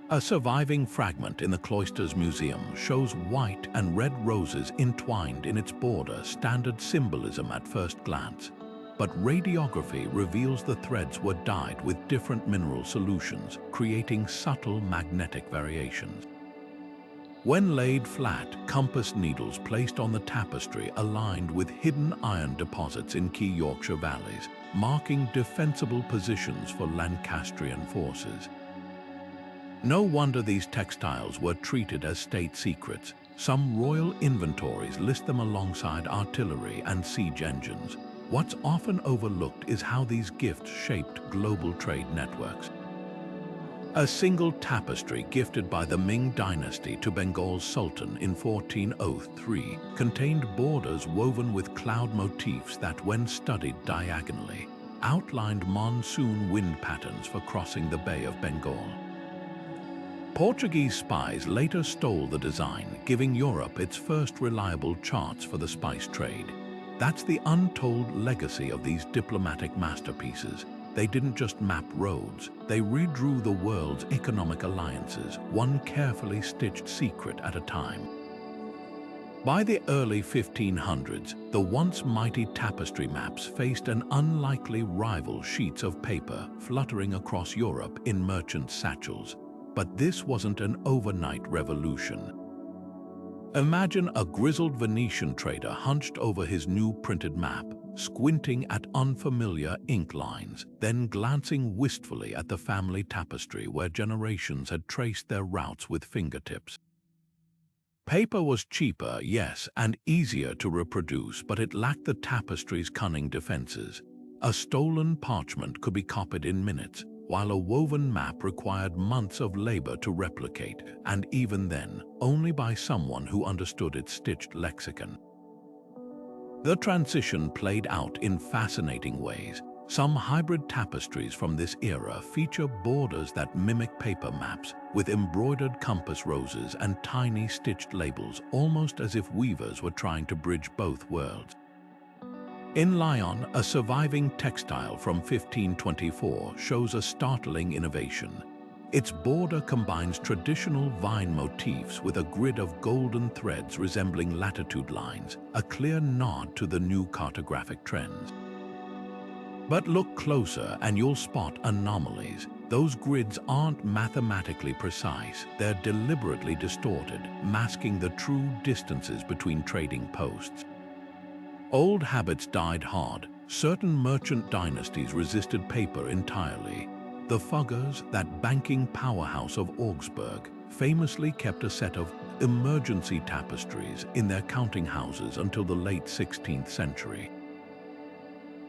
A surviving fragment in the cloister's museum shows white and red roses entwined in its border, standard symbolism at first glance. But radiography reveals the threads were dyed with different mineral solutions, creating subtle magnetic variations. When laid flat, compass needles placed on the tapestry aligned with hidden iron deposits in key Yorkshire valleys, marking defensible positions for Lancastrian forces. No wonder these textiles were treated as state secrets. Some royal inventories list them alongside artillery and siege engines. What's often overlooked is how these gifts shaped global trade networks. A single tapestry gifted by the Ming dynasty to Bengal's Sultan in 1403 contained borders woven with cloud motifs that, when studied diagonally, outlined monsoon wind patterns for crossing the Bay of Bengal. Portuguese spies later stole the design, giving Europe its first reliable charts for the spice trade. That's the untold legacy of these diplomatic masterpieces. They didn't just map roads, they redrew the world's economic alliances, one carefully stitched secret at a time. By the early 1500s, the once mighty tapestry maps faced an unlikely rival, sheets of paper fluttering across Europe in merchant satchels. But this wasn't an overnight revolution. Imagine a grizzled Venetian trader hunched over his new printed map, squinting at unfamiliar ink lines, then glancing wistfully at the family tapestry where generations had traced their routes with fingertips. Paper was cheaper, yes, and easier to reproduce, but it lacked the tapestry's cunning defenses. A stolen parchment could be copied in minutes, while a woven map required months of labor to replicate, and even then, only by someone who understood its stitched lexicon. The transition played out in fascinating ways. Some hybrid tapestries from this era feature borders that mimic paper maps, with embroidered compass roses and tiny stitched labels, almost as if weavers were trying to bridge both worlds. In Lyon, a surviving textile from 1524 shows a startling innovation. Its border combines traditional vine motifs with a grid of golden threads resembling latitude lines, a clear nod to the new cartographic trends. But look closer and you'll spot anomalies. Those grids aren't mathematically precise, they're deliberately distorted, masking the true distances between trading posts. Old habits died hard. Certain merchant dynasties resisted paper entirely. The Fuggers, that banking powerhouse of Augsburg, famously kept a set of emergency tapestries in their counting houses until the late 16th century.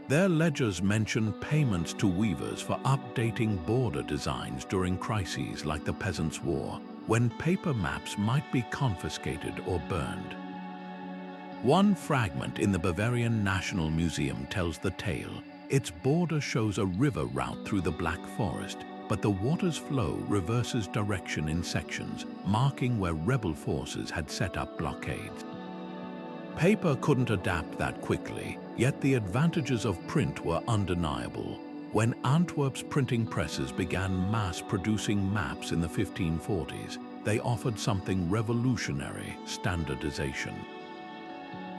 Their ledgers mention payments to weavers for updating border designs during crises like the Peasants' War, when paper maps might be confiscated or burned. One fragment in the Bavarian National Museum tells the tale. Its border shows a river route through the Black Forest, but the water's flow reverses direction in sections, marking where rebel forces had set up blockades. Paper couldn't adapt that quickly, yet the advantages of print were undeniable. When Antwerp's printing presses began mass-producing maps in the 1540s, they offered something revolutionary: standardization.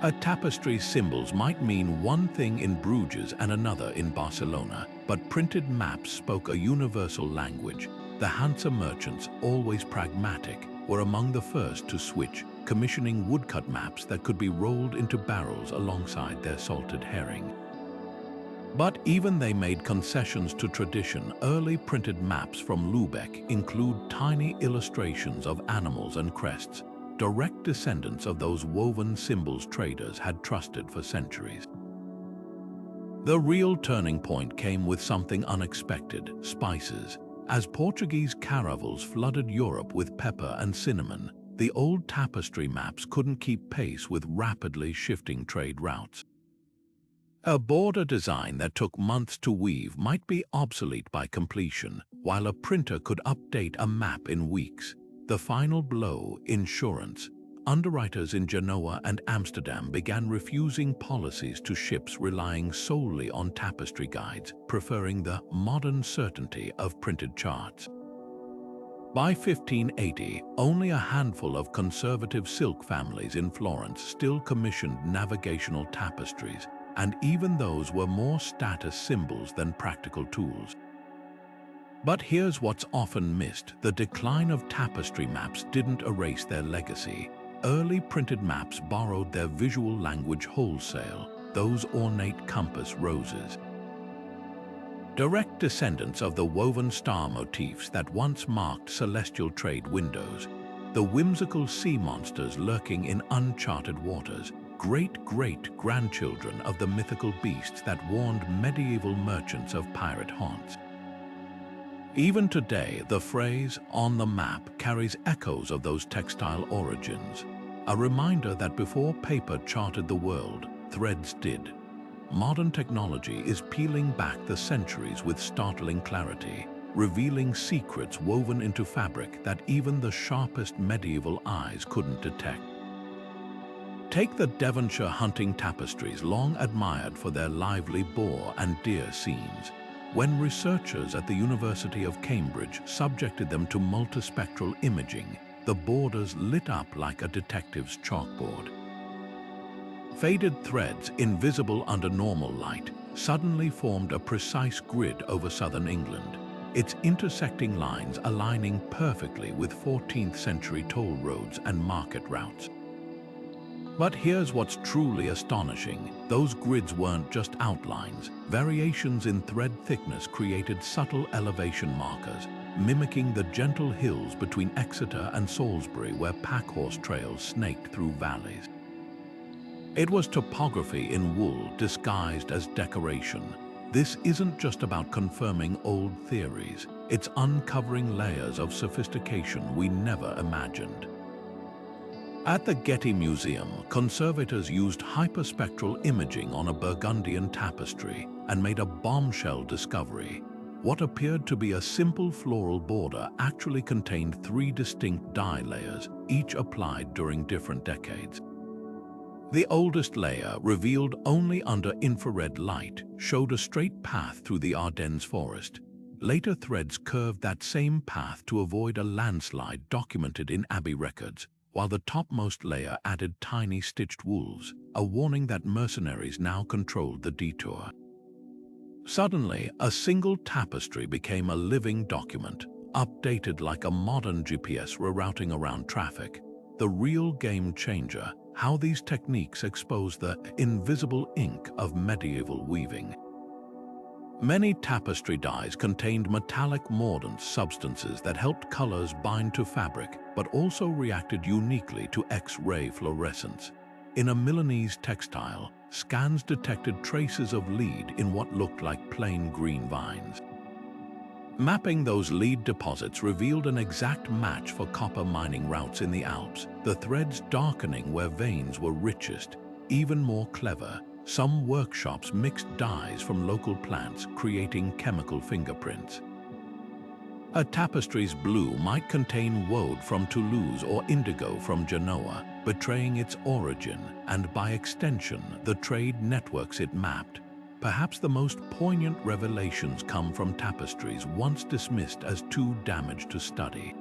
A tapestry's symbols might mean one thing in Bruges and another in Barcelona, but printed maps spoke a universal language. The Hanse merchants, always pragmatic, were among the first to switch, commissioning woodcut maps that could be rolled into barrels alongside their salted herring. But even they made concessions to tradition. Early printed maps from Lübeck include tiny illustrations of animals and crests, direct descendants of those woven symbols traders had trusted for centuries. The real turning point came with something unexpected: spices. As Portuguese caravels flooded Europe with pepper and cinnamon, the old tapestry maps couldn't keep pace with rapidly shifting trade routes. A border design that took months to weave might be obsolete by completion, while a printer could update a map in weeks. The final blow: insurance. Underwriters in Genoa and Amsterdam began refusing policies to ships relying solely on tapestry guides, preferring the modern certainty of printed charts. By 1580, only a handful of conservative silk families in Florence still commissioned navigational tapestries, and even those were more status symbols than practical tools. But here's what's often missed: the decline of tapestry maps didn't erase their legacy. Early printed maps borrowed their visual language wholesale, those ornate compass roses. Direct descendants of the woven star motifs that once marked celestial trade windows, the whimsical sea monsters lurking in uncharted waters, great-great-grandchildren of the mythical beasts that warned medieval merchants of pirate haunts. Even today, the phrase "on the map" carries echoes of those textile origins, a reminder that before paper charted the world, threads did. Modern technology is peeling back the centuries with startling clarity, revealing secrets woven into fabric that even the sharpest medieval eyes couldn't detect. Take the Devonshire hunting tapestries, long admired for their lively boar and deer scenes. When researchers at the University of Cambridge subjected them to multispectral imaging, the borders lit up like a detective's chalkboard. Faded threads, invisible under normal light, suddenly formed a precise grid over southern England, its intersecting lines aligning perfectly with 14th century toll roads and market routes. But here's what's truly astonishing: those grids weren't just outlines. Variations in thread thickness created subtle elevation markers, mimicking the gentle hills between Exeter and Salisbury where packhorse trails snaked through valleys. It was topography in wool disguised as decoration. This isn't just about confirming old theories, it's uncovering layers of sophistication we never imagined. At the Getty Museum, conservators used hyperspectral imaging on a Burgundian tapestry and made a bombshell discovery. What appeared to be a simple floral border actually contained 3 distinct dye layers, each applied during different decades. The oldest layer, revealed only under infrared light, showed a straight path through the Ardennes forest. Later threads curved that same path to avoid a landslide documented in abbey records, while the topmost layer added tiny stitched wools, a warning that mercenaries now controlled the detour. Suddenly, a single tapestry became a living document, updated like a modern GPS rerouting around traffic. The real game changer: how these techniques expose the invisible ink of medieval weaving. Many tapestry dyes contained metallic mordant substances that helped colors bind to fabric, but also reacted uniquely to X-ray fluorescence. In a Milanese textile, scans detected traces of lead in what looked like plain green vines. Mapping those lead deposits revealed an exact match for copper mining routes in the Alps, the threads darkening where veins were richest. even more clever. Some workshops mixed dyes from local plants, creating chemical fingerprints. A tapestry's blue might contain woad from Toulouse or indigo from Genoa, betraying its origin and, by extension, the trade networks it mapped. Perhaps the most poignant revelations come from tapestries once dismissed as too damaged to study.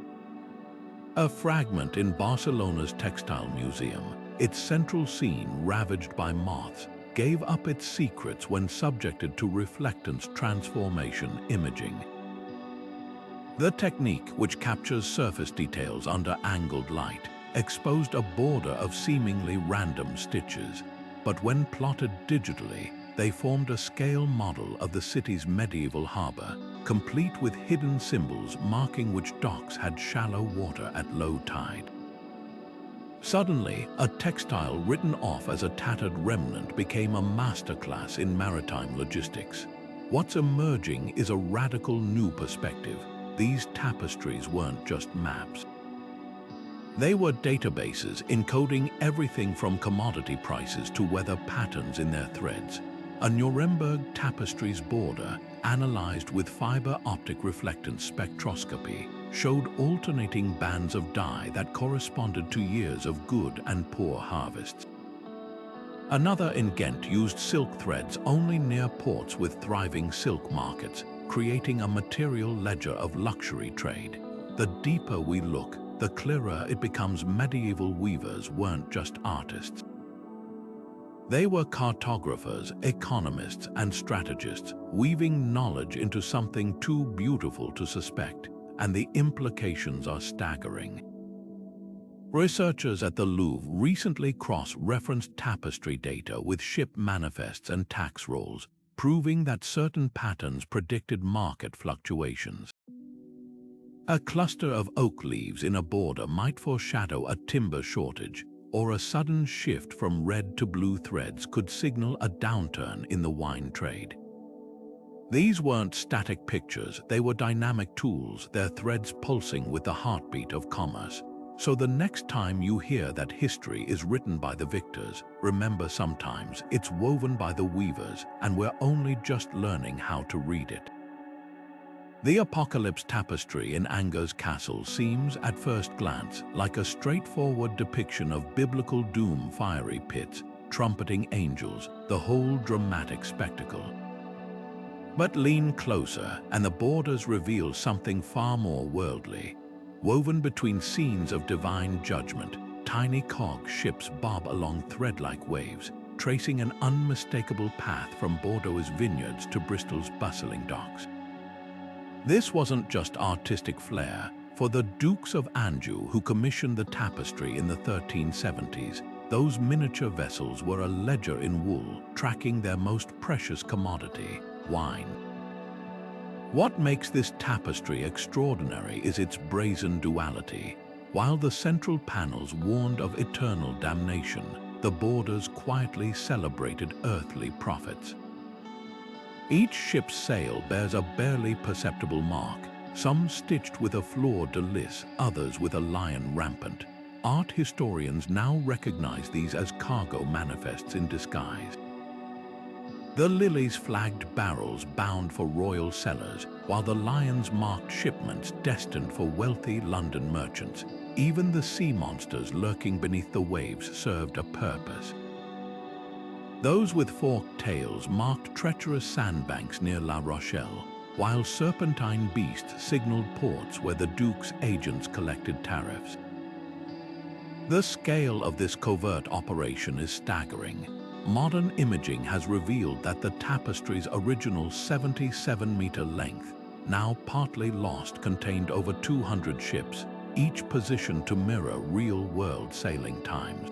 A fragment in Barcelona's Textile Museum, its central scene ravaged by moths, gave up its secrets when subjected to reflectance transformation imaging. The technique, which captures surface details under angled light, exposed a border of seemingly random stitches, but when plotted digitally, they formed a scale model of the city's medieval harbor, complete with hidden symbols marking which docks had shallow water at low tide. Suddenly, a textile written off as a tattered remnant became a masterclass in maritime logistics. What's emerging is a radical new perspective. These tapestries weren't just maps. They were databases encoding everything from commodity prices to weather patterns in their threads. A Nuremberg tapestry's border, analyzed with fiber optic reflectance spectroscopy, showed alternating bands of dye that corresponded to years of good and poor harvests. Another in Ghent used silk threads only near ports with thriving silk markets, creating a material ledger of luxury trade. The deeper we look, the clearer it becomes medieval weavers weren't just artists. They were cartographers, economists, and strategists, weaving knowledge into something too beautiful to suspect, and the implications are staggering. Researchers at the Louvre recently cross-referenced tapestry data with ship manifests and tax rolls, proving that certain patterns predicted market fluctuations. A cluster of oak leaves in a border might foreshadow a timber shortage, or a sudden shift from red to blue threads could signal a downturn in the wine trade. These weren't static pictures, they were dynamic tools, their threads pulsing with the heartbeat of commerce. So the next time you hear that history is written by the victors, remember sometimes it's woven by the weavers, and we're only just learning how to read it. The Apocalypse Tapestry in Angers Castle seems, at first glance, like a straightforward depiction of biblical doom, fiery pits, trumpeting angels, the whole dramatic spectacle. But lean closer, and the borders reveal something far more worldly. Woven between scenes of divine judgment, tiny cog ships bob along thread-like waves, tracing an unmistakable path from Bordeaux's vineyards to Bristol's bustling docks. This wasn't just artistic flair. For the Dukes of Anjou, who commissioned the tapestry in the 1370s, those miniature vessels were a ledger in wool, tracking their most precious commodity, wine. What makes this tapestry extraordinary is its brazen duality. While the central panels warned of eternal damnation, the borders quietly celebrated earthly profits. Each ship's sail bears a barely perceptible mark, some stitched with a fleur-de-lis, others with a lion rampant. Art historians now recognize these as cargo manifests in disguise. The lilies flagged barrels bound for royal cellars, while the lions marked shipments destined for wealthy London merchants. Even the sea monsters lurking beneath the waves served a purpose. Those with forked tails marked treacherous sandbanks near La Rochelle, while serpentine beasts signaled ports where the Duke's agents collected tariffs. The scale of this covert operation is staggering. Modern imaging has revealed that the tapestry's original 77-meter length, now partly lost, contained over 200 ships, each positioned to mirror real-world sailing times.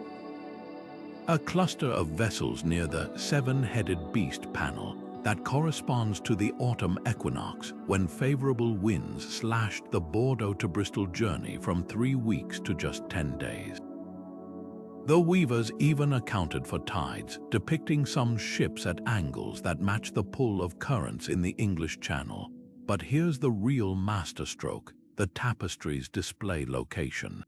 A cluster of vessels near the seven-headed beast panel that corresponds to the autumn equinox, when favorable winds slashed the Bordeaux to Bristol journey from 3 weeks to just 10 days. The weavers even accounted for tides, depicting some ships at angles that match the pull of currents in the English Channel. But here's the real masterstroke: the tapestry's display location.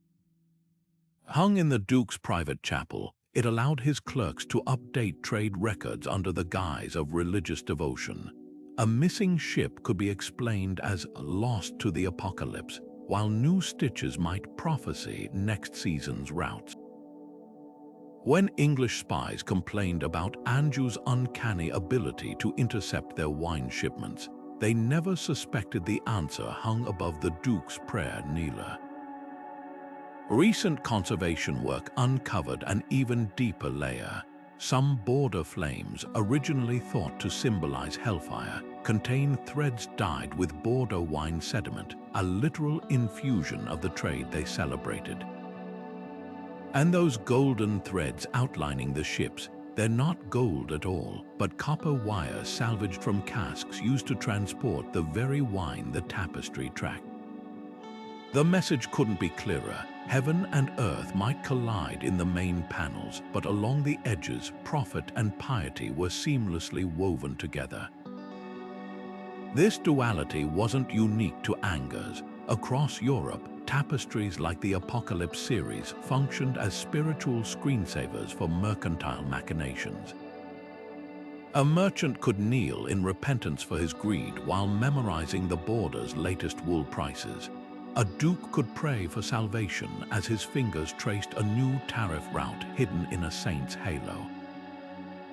Hung in the Duke's private chapel, It allowed his clerks to update trade records under the guise of religious devotion. A missing ship could be explained as lost to the apocalypse, while new stitches might prophesy next season's routes. When English spies complained about Anjou's uncanny ability to intercept their wine shipments, they never suspected the answer hung above the Duke's prayer kneeler. Recent conservation work uncovered an even deeper layer. Some border flames, originally thought to symbolize hellfire, contain threads dyed with border wine sediment, a literal infusion of the trade they celebrated. And those golden threads outlining the ships, they're not gold at all, but copper wire salvaged from casks used to transport the very wine the Tapestry tracked. The message couldn't be clearer. Heaven and earth might collide in the main panels, but along the edges, profit and piety were seamlessly woven together. This duality wasn't unique to Angers. Across Europe, tapestries like the Apocalypse series functioned as spiritual screensavers for mercantile machinations. A merchant could kneel in repentance for his greed while memorizing the border's latest wool prices. A duke could pray for salvation as his fingers traced a new tariff route hidden in a saint's halo.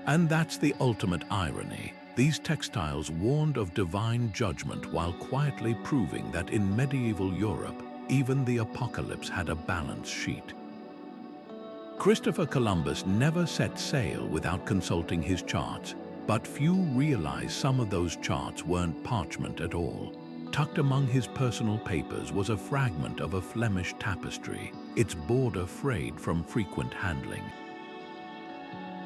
And that's the ultimate irony. These textiles warned of divine judgment while quietly proving that in medieval Europe, even the apocalypse had a balance sheet. Christopher Columbus never set sail without consulting his charts, but few realize some of those charts weren't parchment at all. Tucked among his personal papers was a fragment of a Flemish tapestry, its border frayed from frequent handling.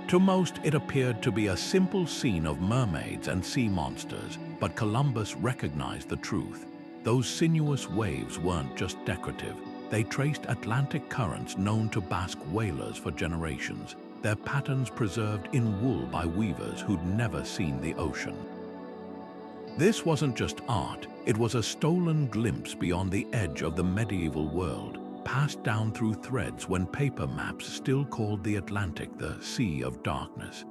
To most, it appeared to be a simple scene of mermaids and sea monsters, but Columbus recognized the truth. Those sinuous waves weren't just decorative. They traced Atlantic currents known to Basque whalers for generations, their patterns preserved in wool by weavers who'd never seen the ocean. This wasn't just art, it was a stolen glimpse beyond the edge of the medieval world, passed down through threads when paper maps still called the Atlantic the Sea of Darkness.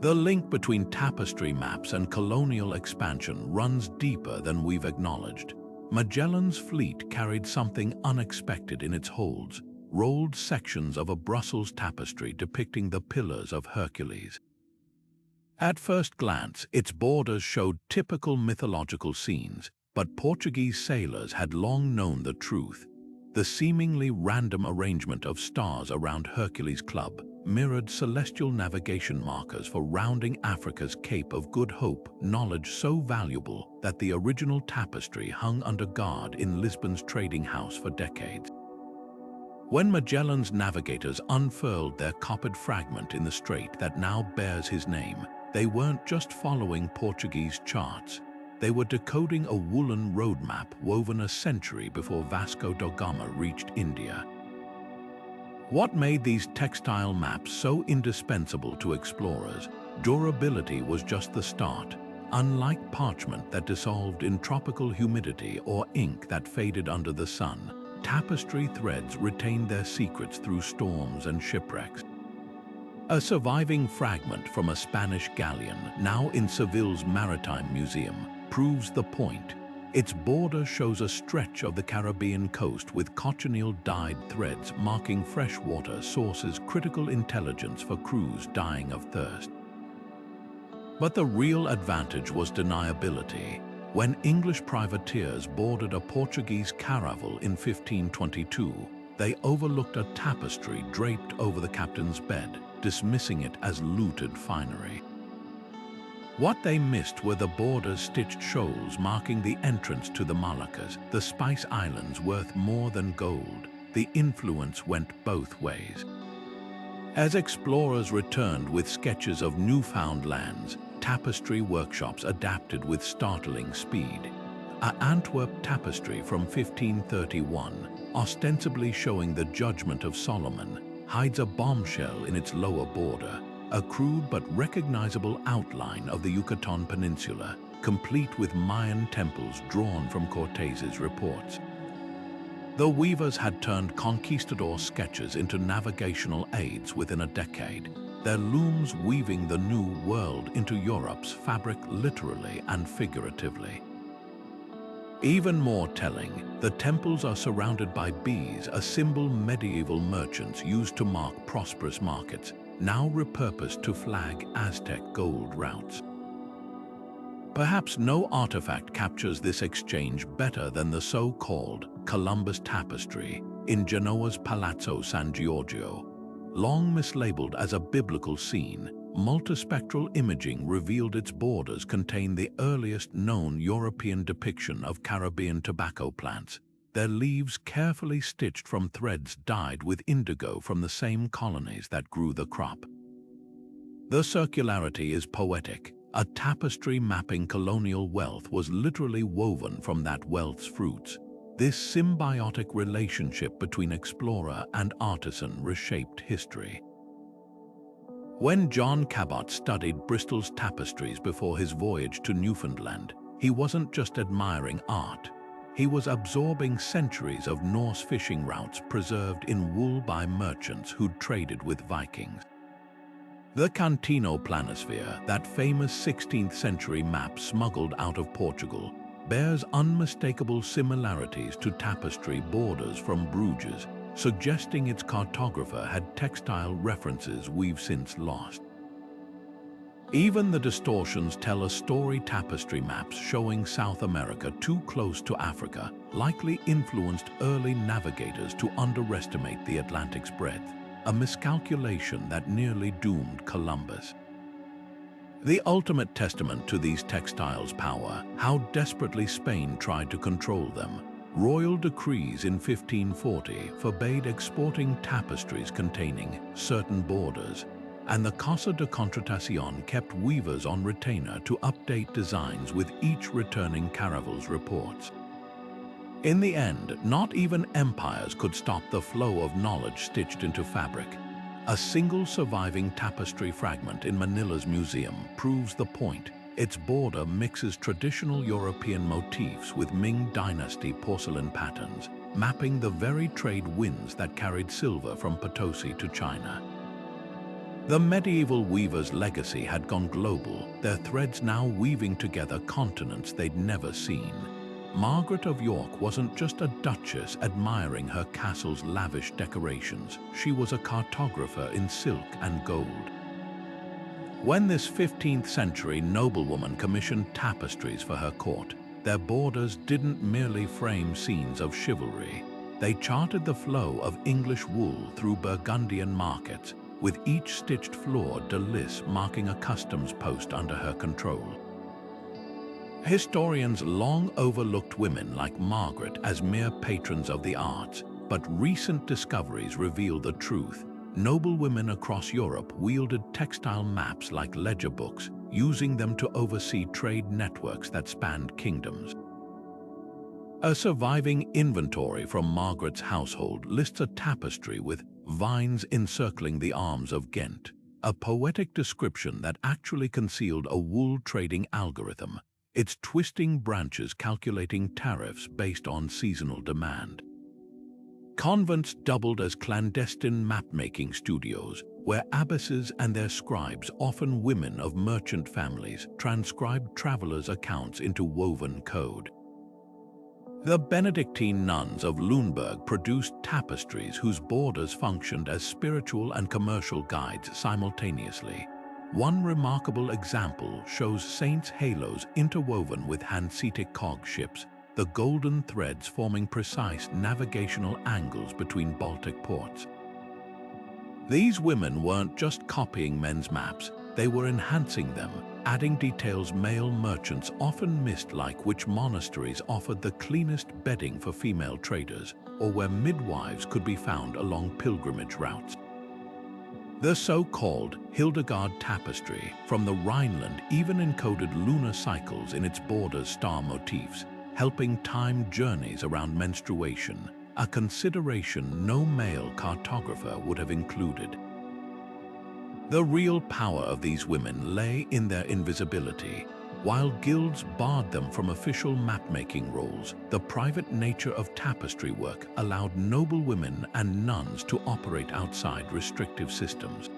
The link between tapestry maps and colonial expansion runs deeper than we've acknowledged. Magellan's fleet carried something unexpected in its holds, rolled sections of a Brussels tapestry depicting the Pillars of Hercules. At first glance, its borders showed typical mythological scenes, but Portuguese sailors had long known the truth. The seemingly random arrangement of stars around Hercules' club mirrored celestial navigation markers for rounding Africa's Cape of Good Hope, knowledge so valuable that the original tapestry hung under guard in Lisbon's trading house for decades. When Magellan's navigators unfurled their coppered fragment in the strait that now bears his name, they weren't just following Portuguese charts. They were decoding a woolen roadmap woven a century before Vasco da Gama reached India. What made these textile maps so indispensable to explorers? Durability was just the start. Unlike parchment that dissolved in tropical humidity or ink that faded under the sun, tapestry threads retained their secrets through storms and shipwrecks. A surviving fragment from a Spanish galleon, now in Seville's Maritime Museum, proves the point. Its border shows a stretch of the Caribbean coast with cochineal-dyed threads marking freshwater sources, critical intelligence for crews dying of thirst. But the real advantage was deniability. When English privateers boarded a Portuguese caravel in 1522, they overlooked a tapestry draped over the captain's bed, dismissing it as looted finery. What they missed were the border's stitched shoals marking the entrance to the Moluccas, the Spice Islands worth more than gold. The influence went both ways. As explorers returned with sketches of newfound lands, tapestry workshops adapted with startling speed. An Antwerp tapestry from 1531, ostensibly showing the judgment of Solomon, hides a bombshell in its lower border, a crude but recognizable outline of the Yucatan Peninsula, complete with Mayan temples drawn from Cortez's reports. The weavers had turned conquistador sketches into navigational aids within a decade, their looms weaving the New World into Europe's fabric literally and figuratively. Even more telling, the temples are surrounded by bees, a symbol medieval merchants used to mark prosperous markets, now repurposed to flag Aztec gold routes. Perhaps no artifact captures this exchange better than the so-called Columbus Tapestry in Genoa's Palazzo San Giorgio. Long mislabeled as a biblical scene, multispectral imaging revealed its borders contained the earliest known European depiction of Caribbean tobacco plants, their leaves carefully stitched from threads dyed with indigo from the same colonies that grew the crop. The circularity is poetic. A tapestry mapping colonial wealth was literally woven from that wealth's fruits. This symbiotic relationship between explorer and artisan reshaped history. When John Cabot studied Bristol's tapestries before his voyage to Newfoundland, he wasn't just admiring art. He was absorbing centuries of Norse fishing routes preserved in wool by merchants who'd traded with Vikings. The Cantino planisphere, that famous 16th century map smuggled out of Portugal, bears unmistakable similarities to tapestry borders from Bruges, suggesting its cartographer had textile references we've since lost. Even the distortions tell a story. Tapestry maps showing South America too close to Africa likely influenced early navigators to underestimate the Atlantic's breadth, a miscalculation that nearly doomed Columbus. The ultimate testament to these textiles' power, how desperately Spain tried to control them. Royal decrees in 1540 forbade exporting tapestries containing certain borders, and the Casa de Contratación kept weavers on retainer to update designs with each returning caravel's reports. In the end, not even empires could stop the flow of knowledge stitched into fabric. A single surviving tapestry fragment in Manila's museum proves the point. Its border mixes traditional European motifs with Ming Dynasty porcelain patterns, mapping the very trade winds that carried silver from Potosi to China. The medieval weavers' legacy had gone global, their threads now weaving together continents they'd never seen. Margaret of York wasn't just a duchess admiring her castle's lavish decorations. She was a cartographer in silk and gold. When this 15th century noblewoman commissioned tapestries for her court, their borders didn't merely frame scenes of chivalry. They charted the flow of English wool through Burgundian markets, with each stitched fleur de lis marking a customs post under her control. Historians long overlooked women like Margaret as mere patrons of the arts, but recent discoveries reveal the truth. Noblewomen across Europe wielded textile maps like ledger books, using them to oversee trade networks that spanned kingdoms. A surviving inventory from Margaret's household lists a tapestry with vines encircling the arms of Ghent, a poetic description that actually concealed a wool trading algorithm, its twisting branches calculating tariffs based on seasonal demand. Convents doubled as clandestine map-making studios, where abbesses and their scribes, often women of merchant families, transcribed travelers' accounts into woven code. The Benedictine nuns of Lüneburg produced tapestries whose borders functioned as spiritual and commercial guides simultaneously. One remarkable example shows saints' halos interwoven with Hanseatic cog ships, the golden threads forming precise navigational angles between Baltic ports. These women weren't just copying men's maps, they were enhancing them, adding details male merchants often missed, like which monasteries offered the cleanest bedding for female traders, or where midwives could be found along pilgrimage routes. The so-called Hildegard tapestry from the Rhineland even encoded lunar cycles in its borders' star motifs, helping time journeys around menstruation, a consideration no male cartographer would have included. The real power of these women lay in their invisibility. While guilds barred them from official map-making roles, the private nature of tapestry work allowed noble women and nuns to operate outside restrictive systems.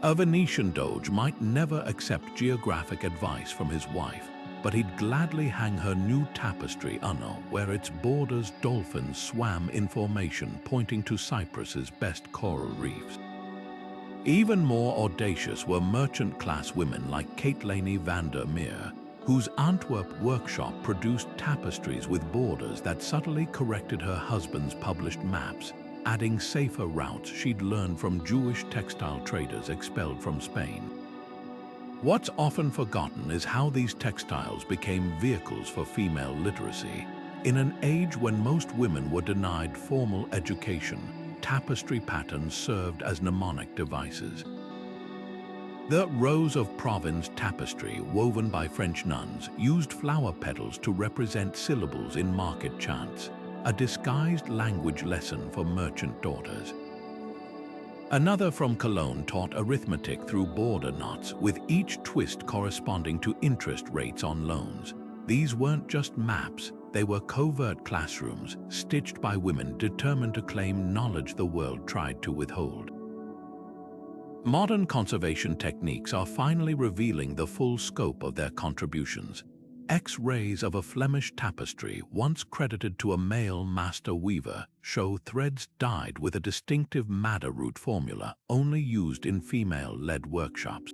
A Venetian doge might never accept geographic advice from his wife, but he'd gladly hang her new tapestry Anno, where its borders dolphins swam in formation pointing to Cyprus's best coral reefs. Even more audacious were merchant-class women like Caitlanie van der Meer, whose Antwerp workshop produced tapestries with borders that subtly corrected her husband's published maps, adding safer routes she'd learned from Jewish textile traders expelled from Spain. What's often forgotten is how these textiles became vehicles for female literacy. In an age when most women were denied formal education, tapestry patterns served as mnemonic devices. The Rose of Provence tapestry, woven by French nuns, used flower petals to represent syllables in market chants, a disguised language lesson for merchant daughters. Another from Cologne taught arithmetic through border knots, with each twist corresponding to interest rates on loans. These weren't just maps, they were covert classrooms, stitched by women determined to claim knowledge the world tried to withhold. Modern conservation techniques are finally revealing the full scope of their contributions. X-rays of a Flemish tapestry, once credited to a male master weaver, show threads dyed with a distinctive madder root formula only used in female-led workshops.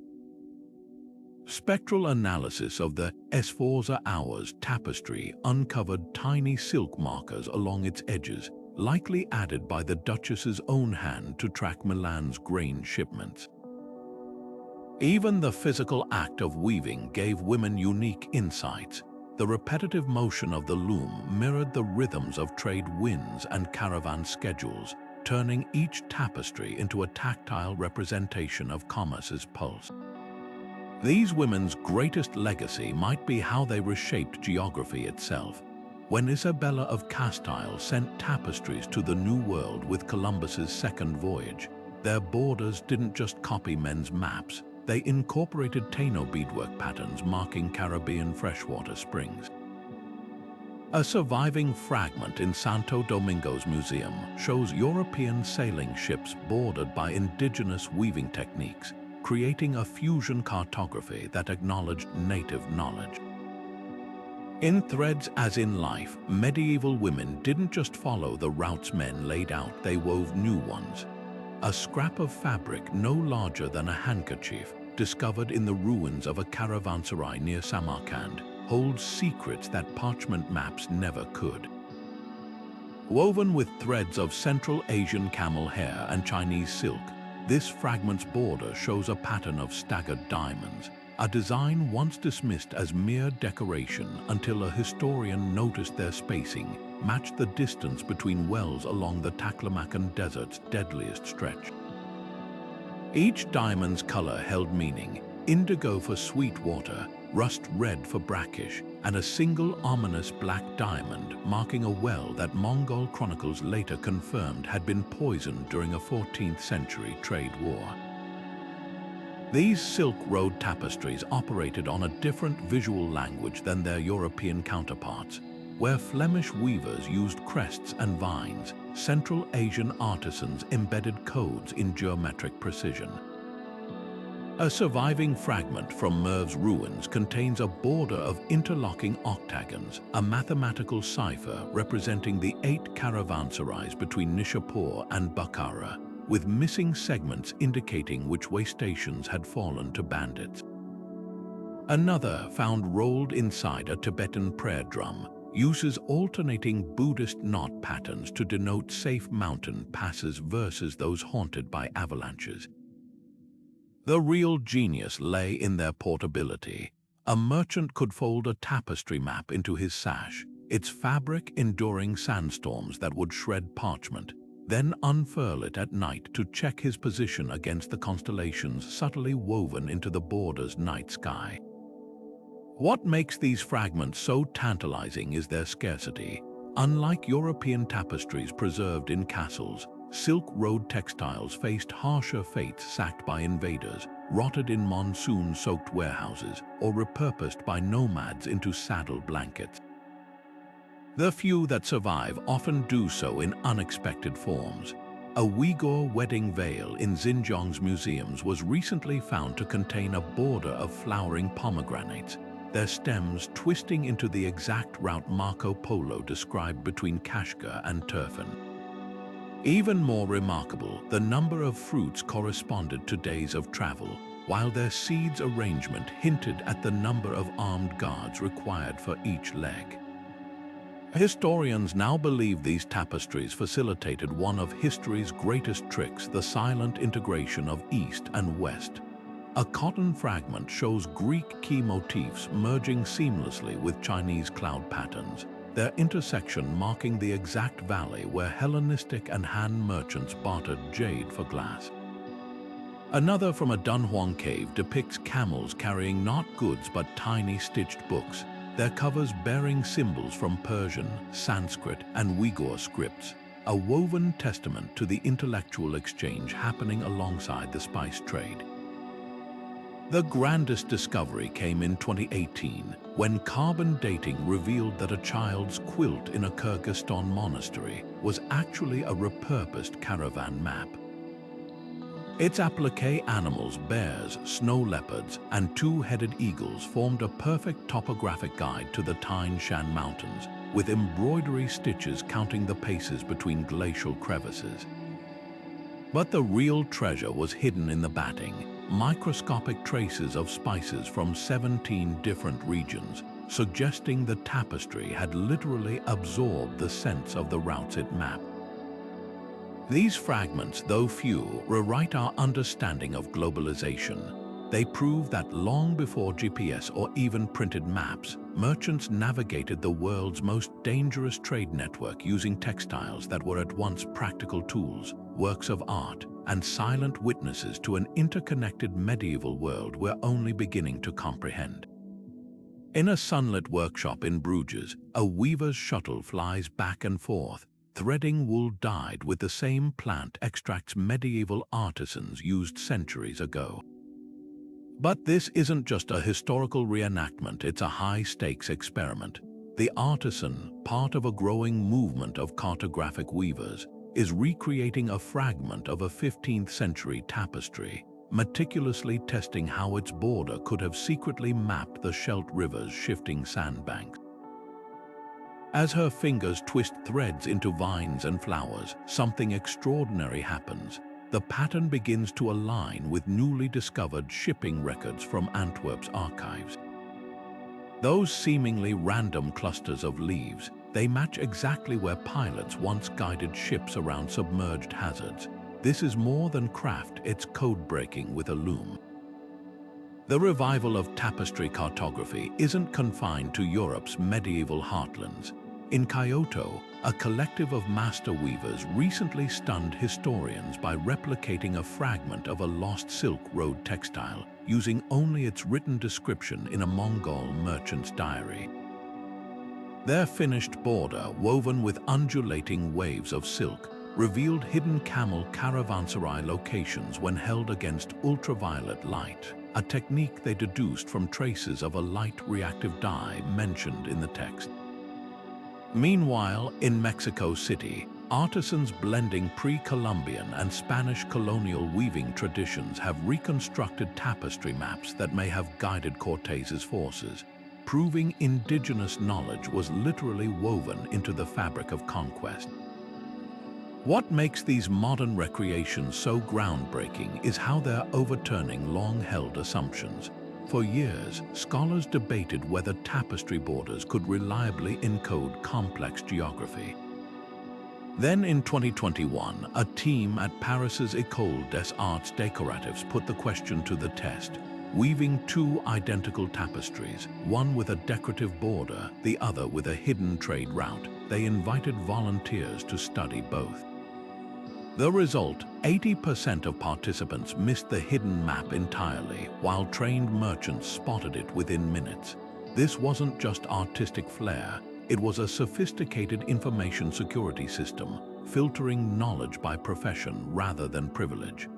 Spectral analysis of the Sforza Hours tapestry uncovered tiny silk markers along its edges, likely added by the Duchess's own hand to track Milan's grain shipments. Even the physical act of weaving gave women unique insights. The repetitive motion of the loom mirrored the rhythms of trade winds and caravan schedules, turning each tapestry into a tactile representation of commerce's pulse. These women's greatest legacy might be how they reshaped geography itself. When Isabella of Castile sent tapestries to the New World with Columbus's second voyage, their borders didn't just copy men's maps, they incorporated Taino beadwork patterns marking Caribbean freshwater springs. A surviving fragment in Santo Domingo's museum shows European sailing ships bordered by indigenous weaving techniques, creating a fusion cartography that acknowledged native knowledge. In threads as in life, medieval women didn't just follow the routes men laid out, they wove new ones. A scrap of fabric no larger than a handkerchief, discovered in the ruins of a caravanserai near Samarkand, holds secrets that parchment maps never could. Woven with threads of Central Asian camel hair and Chinese silk, this fragment's border shows a pattern of staggered diamonds, a design once dismissed as mere decoration until a historian noticed their spacing matched the distance between wells along the Taklamakan Desert's deadliest stretch. Each diamond's color held meaning: indigo for sweet water, rust red for brackish, and a single ominous black diamond marking a well that Mongol chronicles later confirmed had been poisoned during a 14th century trade war. These Silk Road tapestries operated on a different visual language than their European counterparts. Where Flemish weavers used crests and vines, Central Asian artisans embedded codes in geometric precision. A surviving fragment from Merv's ruins contains a border of interlocking octagons, a mathematical cipher representing the 8 caravanserais between Nishapur and Bukhara, with missing segments indicating which way stations had fallen to bandits. Another, found rolled inside a Tibetan prayer drum, uses alternating Buddhist knot patterns to denote safe mountain passes versus those haunted by avalanches. The real genius lay in their portability. A merchant could fold a tapestry map into his sash, its fabric enduring sandstorms that would shred parchment, then unfurl it at night to check his position against the constellations subtly woven into the border's night sky. What makes these fragments so tantalizing is their scarcity. Unlike European tapestries preserved in castles, Silk Road textiles faced harsher fates sacked by invaders, rotted in monsoon-soaked warehouses, or repurposed by nomads into saddle blankets. The few that survive often do so in unexpected forms. A Uyghur wedding veil in Xinjiang's museums was recently found to contain a border of flowering pomegranates, their stems twisting into the exact route Marco Polo described between Kashgar and Turfan. Even more remarkable, the number of fruits corresponded to days of travel, while their seeds arrangement hinted at the number of armed guards required for each leg. Historians now believe these tapestries facilitated one of history's greatest tricks, the silent integration of East and West. A cotton fragment shows Greek key motifs merging seamlessly with Chinese cloud patterns, their intersection marking the exact valley where Hellenistic and Han merchants bartered jade for glass. Another from a Dunhuang cave depicts camels carrying not goods but tiny stitched books, their covers bearing symbols from Persian, Sanskrit, and Uyghur scripts, a woven testament to the intellectual exchange happening alongside the spice trade. The grandest discovery came in 2018, when carbon dating revealed that a child's quilt in a Kyrgyzstan monastery was actually a repurposed caravan map. Its appliqué animals, bears, snow leopards, and two-headed eagles formed a perfect topographic guide to the Tian Shan Mountains, with embroidery stitches counting the paces between glacial crevices. But the real treasure was hidden in the batting, microscopic traces of spices from 17 different regions, suggesting the tapestry had literally absorbed the sense of the routes it mapped. These fragments, though few, rewrite our understanding of globalization. They prove that long before GPS or even printed maps, merchants navigated the world's most dangerous trade network using textiles that were at once practical tools, works of art, and silent witnesses to an interconnected medieval world we're only beginning to comprehend. In a sunlit workshop in Bruges, a weaver's shuttle flies back and forth, threading wool dyed with the same plant extracts medieval artisans used centuries ago. But this isn't just a historical reenactment, it's a high-stakes experiment. The artisan, part of a growing movement of cartographic weavers, is recreating a fragment of a 15th century tapestry, meticulously testing how its border could have secretly mapped the Scheldt River's shifting sandbanks. As her fingers twist threads into vines and flowers, something extraordinary happens. The pattern begins to align with newly discovered shipping records from Antwerp's archives. Those seemingly random clusters of leaves, they match exactly where pilots once guided ships around submerged hazards. This is more than craft, it's code-breaking with a loom. The revival of tapestry cartography isn't confined to Europe's medieval heartlands. In Kyoto, a collective of master weavers recently stunned historians by replicating a fragment of a lost Silk Road textile, using only its written description in a Mongol merchant's diary. Their finished border, woven with undulating waves of silk, revealed hidden camel caravanserai locations when held against ultraviolet light, a technique they deduced from traces of a light reactive dye mentioned in the text. Meanwhile, in Mexico City, artisans blending pre-Columbian and Spanish colonial weaving traditions have reconstructed tapestry maps that may have guided Cortez's forces, proving indigenous knowledge was literally woven into the fabric of conquest. What makes these modern recreations so groundbreaking is how they're overturning long-held assumptions. For years, scholars debated whether tapestry borders could reliably encode complex geography. Then in 2021, a team at Paris's École des Arts Décoratifs put the question to the test, weaving two identical tapestries, one with a decorative border, the other with a hidden trade route. They invited volunteers to study both. The result, 80% of participants missed the hidden map entirely, while trained merchants spotted it within minutes. This wasn't just artistic flair, it was a sophisticated information security system, filtering knowledge by profession rather than privilege.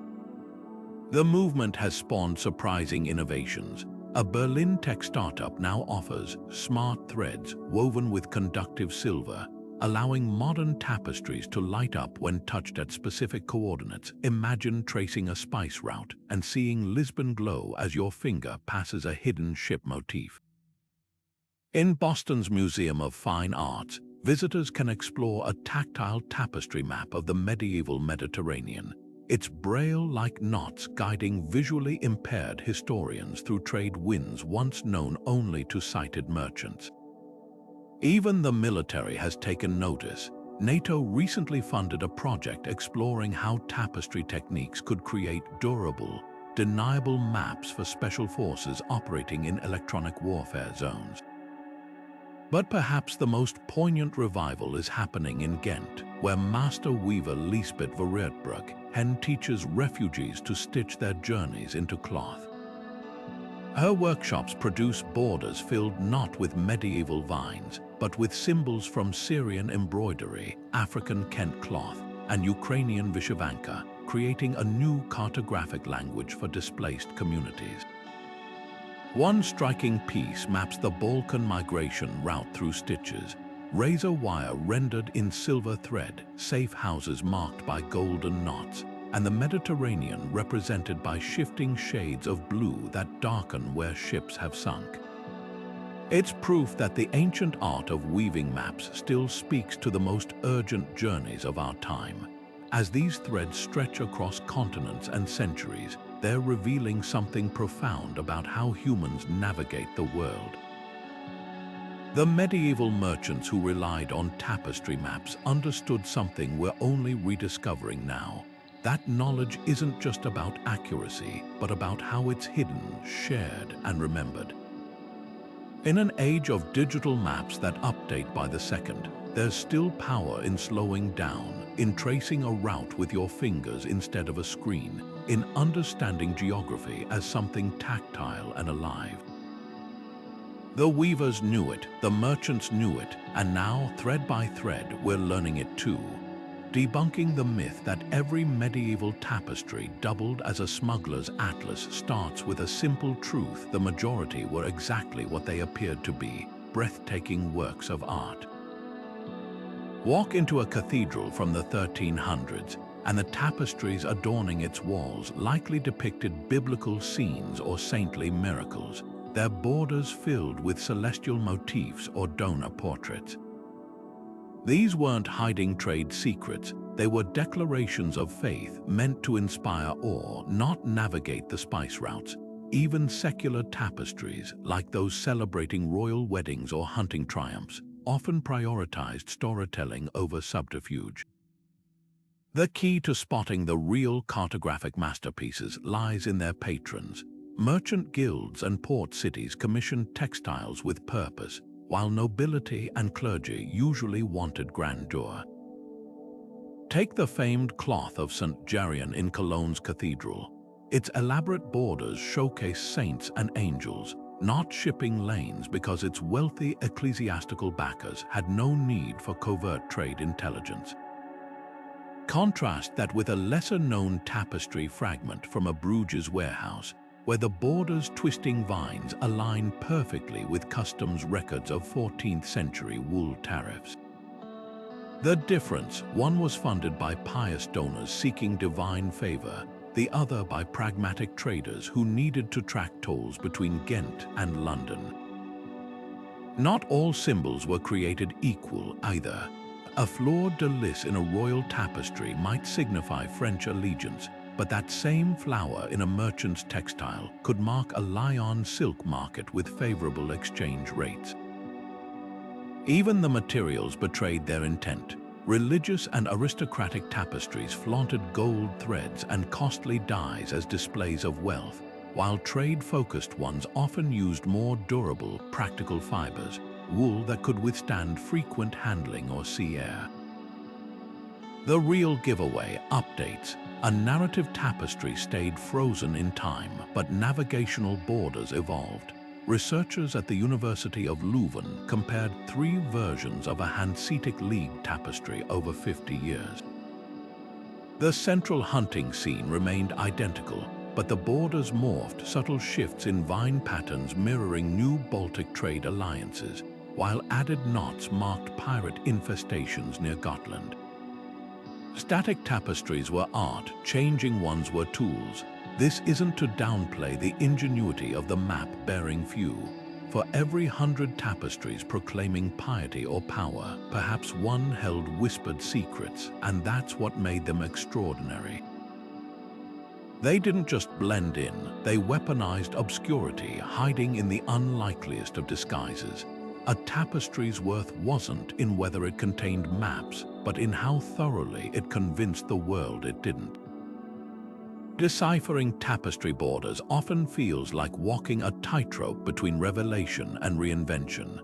The movement has spawned surprising innovations. A Berlin tech startup now offers smart threads woven with conductive silver, allowing modern tapestries to light up when touched at specific coordinates. Imagine tracing a spice route and seeing Lisbon glow as your finger passes a hidden ship motif. In Boston's Museum of Fine Arts, visitors can explore a tactile tapestry map of the medieval Mediterranean, its braille-like knots guiding visually impaired historians through trade winds once known only to sighted merchants. Even the military has taken notice. NATO recently funded a project exploring how tapestry techniques could create durable, deniable maps for special forces operating in electronic warfare zones. But perhaps the most poignant revival is happening in Ghent, where master weaver Lisbeth Verreertbroek teaches refugees to stitch their journeys into cloth. Her workshops produce borders filled not with medieval vines, but with symbols from Syrian embroidery, African Kent cloth, and Ukrainian vyshyvanka, creating a new cartographic language for displaced communities. One striking piece maps the Balkan migration route through stitches, razor wire rendered in silver thread, safe houses marked by golden knots, and the Mediterranean represented by shifting shades of blue that darken where ships have sunk. It's proof that the ancient art of weaving maps still speaks to the most urgent journeys of our time. As these threads stretch across continents and centuries, they're revealing something profound about how humans navigate the world. The medieval merchants who relied on tapestry maps understood something we're only rediscovering now. That knowledge isn't just about accuracy, but about how it's hidden, shared, and remembered. In an age of digital maps that update by the second, there's still power in slowing down, in tracing a route with your fingers instead of a screen, in understanding geography as something tactile and alive. The weavers knew it, the merchants knew it, and now, thread by thread, we're learning it too. Debunking the myth that every medieval tapestry doubled as a smuggler's atlas starts with a simple truth: the majority were exactly what they appeared to be, breathtaking works of art. Walk into a cathedral from the 1300s, and the tapestries adorning its walls likely depicted biblical scenes or saintly miracles, their borders filled with celestial motifs or donor portraits. These weren't hiding trade secrets, they were declarations of faith meant to inspire awe, not navigate the spice routes. Even secular tapestries, like those celebrating royal weddings or hunting triumphs, often prioritized storytelling over subterfuge. The key to spotting the real cartographic masterpieces lies in their patrons. Merchant guilds and port cities commissioned textiles with purpose, while nobility and clergy usually wanted grandeur. Take the famed cloth of St. Jarian in Cologne's cathedral. Its elaborate borders showcase saints and angels, not shipping lanes, because its wealthy ecclesiastical backers had no need for covert trade intelligence. Contrast that with a lesser-known tapestry fragment from a Bruges warehouse, where the border's twisting vines align perfectly with customs records of 14th-century wool tariffs. The difference: one was funded by pious donors seeking divine favor, the other by pragmatic traders who needed to track tolls between Ghent and London. Not all symbols were created equal either. A fleur-de-lis in a royal tapestry might signify French allegiance, but that same flower in a merchant's textile could mark a Lyon silk market with favorable exchange rates. Even the materials betrayed their intent. Religious and aristocratic tapestries flaunted gold threads and costly dyes as displays of wealth, while trade-focused ones often used more durable, practical fibers, wool that could withstand frequent handling or sea air. The real giveaway: updates. A narrative tapestry stayed frozen in time, but navigational borders evolved. Researchers at the University of Leuven compared 3 versions of a Hanseatic League tapestry over 50 years. The central hunting scene remained identical, but the borders morphed, subtle shifts in vine patterns mirroring new Baltic trade alliances, while added knots marked pirate infestations near Gotland. Static tapestries were art, changing ones were tools. This isn't to downplay the ingenuity of the map-bearing few. For every 100 tapestries proclaiming piety or power, perhaps one held whispered secrets, and that's what made them extraordinary. They didn't just blend in, they weaponized obscurity, hiding in the unlikeliest of disguises. A tapestry's worth wasn't in whether it contained maps, but in how thoroughly it convinced the world it didn't. Deciphering tapestry borders often feels like walking a tightrope between revelation and reinvention.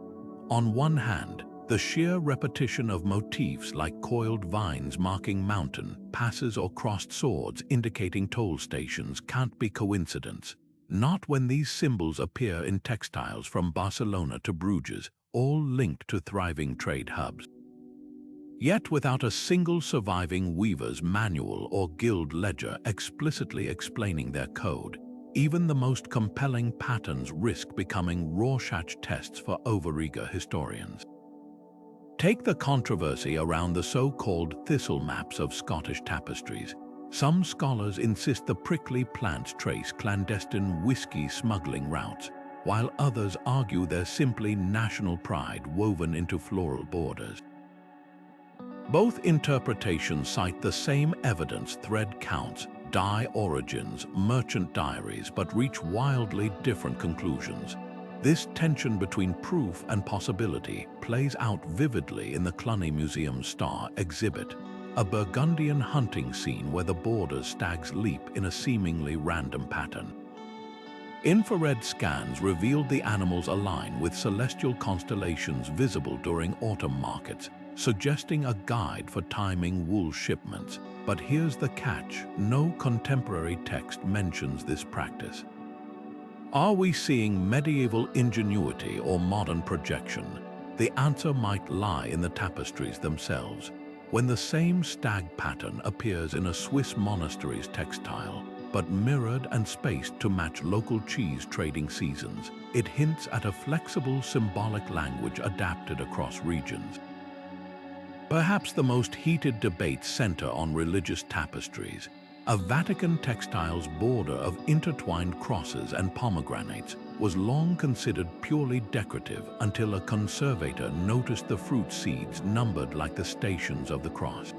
On one hand, the sheer repetition of motifs like coiled vines marking mountain passes or crossed swords indicating toll stations can't be coincidence. Not when these symbols appear in textiles from Barcelona to Bruges, all linked to thriving trade hubs. Yet without a single surviving weaver's manual or guild ledger explicitly explaining their code, even the most compelling patterns risk becoming Rorschach tests for overeager historians. Take the controversy around the so-called thistle maps of Scottish tapestries. Some scholars insist the prickly plants trace clandestine whiskey smuggling routes, while others argue they're simply national pride woven into floral borders. Both interpretations cite the same evidence: thread counts, dye origins, merchant diaries, but reach wildly different conclusions. This tension between proof and possibility plays out vividly in the Cluny Museum's Star exhibit, a Burgundian hunting scene where the border stags leap in a seemingly random pattern. Infrared scans revealed the animals align with celestial constellations visible during autumn markets, suggesting a guide for timing wool shipments. But here's the catch: no contemporary text mentions this practice. Are we seeing medieval ingenuity or modern projection? The answer might lie in the tapestries themselves. When the same stag pattern appears in a Swiss monastery's textile, but mirrored and spaced to match local cheese trading seasons, it hints at a flexible symbolic language adapted across regions. Perhaps the most heated debates center on religious tapestries. A Vatican textile's border of intertwined crosses and pomegranates was long considered purely decorative until a conservator noticed the fruit seeds numbered like the stations of the cross.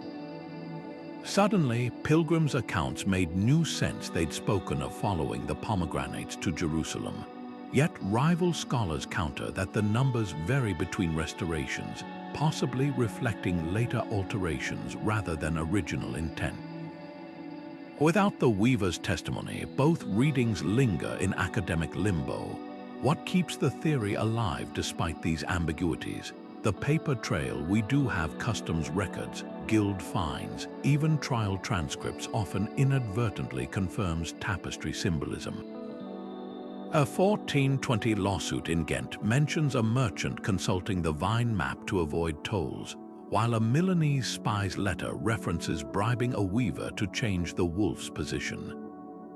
Suddenly, pilgrims' accounts made new sense. They'd spoken of following the pomegranates to Jerusalem. Yet rival scholars counter that the numbers vary between restorations, possibly reflecting later alterations rather than original intent. Without the weaver's testimony, both readings linger in academic limbo. What keeps the theory alive despite these ambiguities? The paper trail. We do have customs records, guild fines, even trial transcripts often inadvertently confirms tapestry symbolism. A 1420 lawsuit in Ghent mentions a merchant consulting the vine map to avoid tolls, while a Milanese spy's letter references bribing a weaver to change the wolf's position.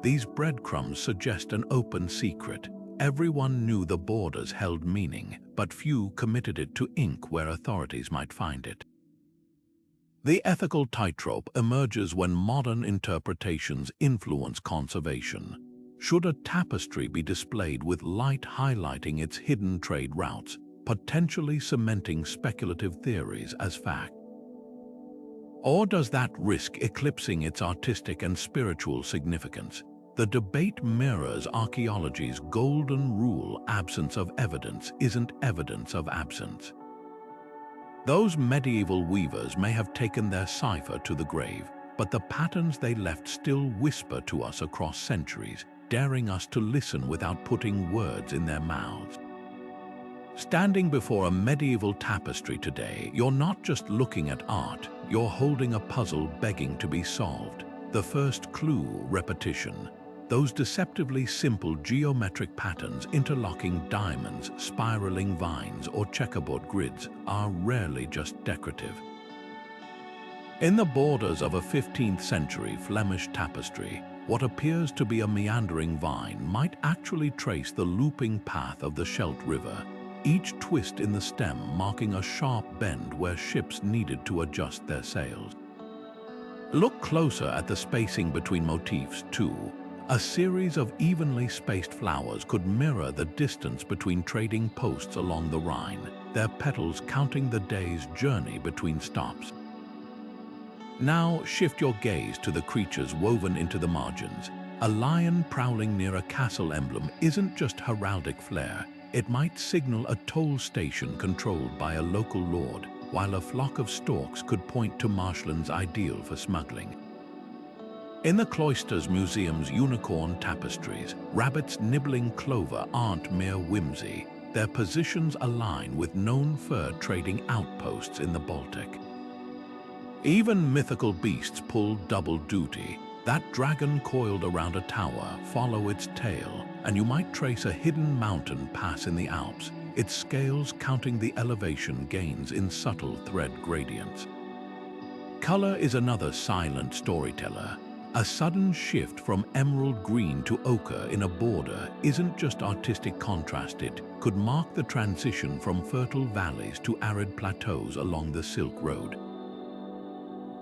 These breadcrumbs suggest an open secret. Everyone knew the borders held meaning, but few committed it to ink where authorities might find it. The ethical tightrope emerges when modern interpretations influence conservation. Should a tapestry be displayed with light highlighting its hidden trade routes, potentially cementing speculative theories as fact? Or does that risk eclipsing its artistic and spiritual significance? The debate mirrors archaeology's golden rule: absence of evidence isn't evidence of absence. Those medieval weavers may have taken their cipher to the grave, but the patterns they left still whisper to us across centuries, daring us to listen without putting words in their mouths. Standing before a medieval tapestry today, you're not just looking at art, you're holding a puzzle begging to be solved. The first clue: repetition. Those deceptively simple geometric patterns interlocking diamonds, spiraling vines, or checkerboard grids are rarely just decorative. In the borders of a 15th century Flemish tapestry, what appears to be a meandering vine might actually trace the looping path of the Scheldt River, each twist in the stem marking a sharp bend where ships needed to adjust their sails. Look closer at the spacing between motifs too. A series of evenly spaced flowers could mirror the distance between trading posts along the Rhine, their petals counting the day's journey between stops. Now shift your gaze to the creatures woven into the margins. A lion prowling near a castle emblem isn't just heraldic flair. It might signal a toll station controlled by a local lord, while a flock of storks could point to marshlands ideal for smuggling. In the Cloisters Museum's unicorn tapestries, rabbits nibbling clover aren't mere whimsy. Their positions align with known fur trading outposts in the Baltic. Even mythical beasts pull double duty. That dragon coiled around a tower follow its tail, and you might trace a hidden mountain pass in the Alps, its scales counting the elevation gains in subtle thread gradients. Color is another silent storyteller. A sudden shift from emerald green to ochre in a border isn't just artistic contrast, it could mark the transition from fertile valleys to arid plateaus along the Silk Road.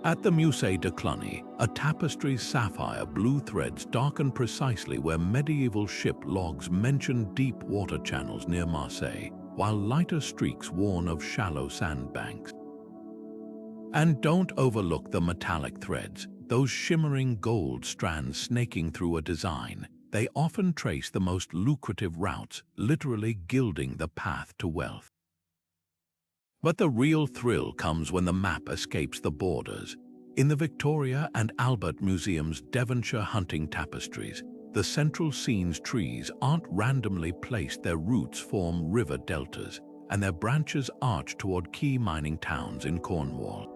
At the Musée de Cluny, a tapestry's sapphire blue threads darken precisely where medieval ship logs mention deep water channels near Marseille, while lighter streaks warn of shallow sandbanks. And don't overlook the metallic threads, those shimmering gold strands snaking through a design. They often trace the most lucrative routes, literally gilding the path to wealth. But the real thrill comes when the map escapes the borders. In the Victoria and Albert Museum's Devonshire hunting tapestries, the central scene's trees aren't randomly placed, their roots form river deltas, and their branches arch toward key mining towns in Cornwall.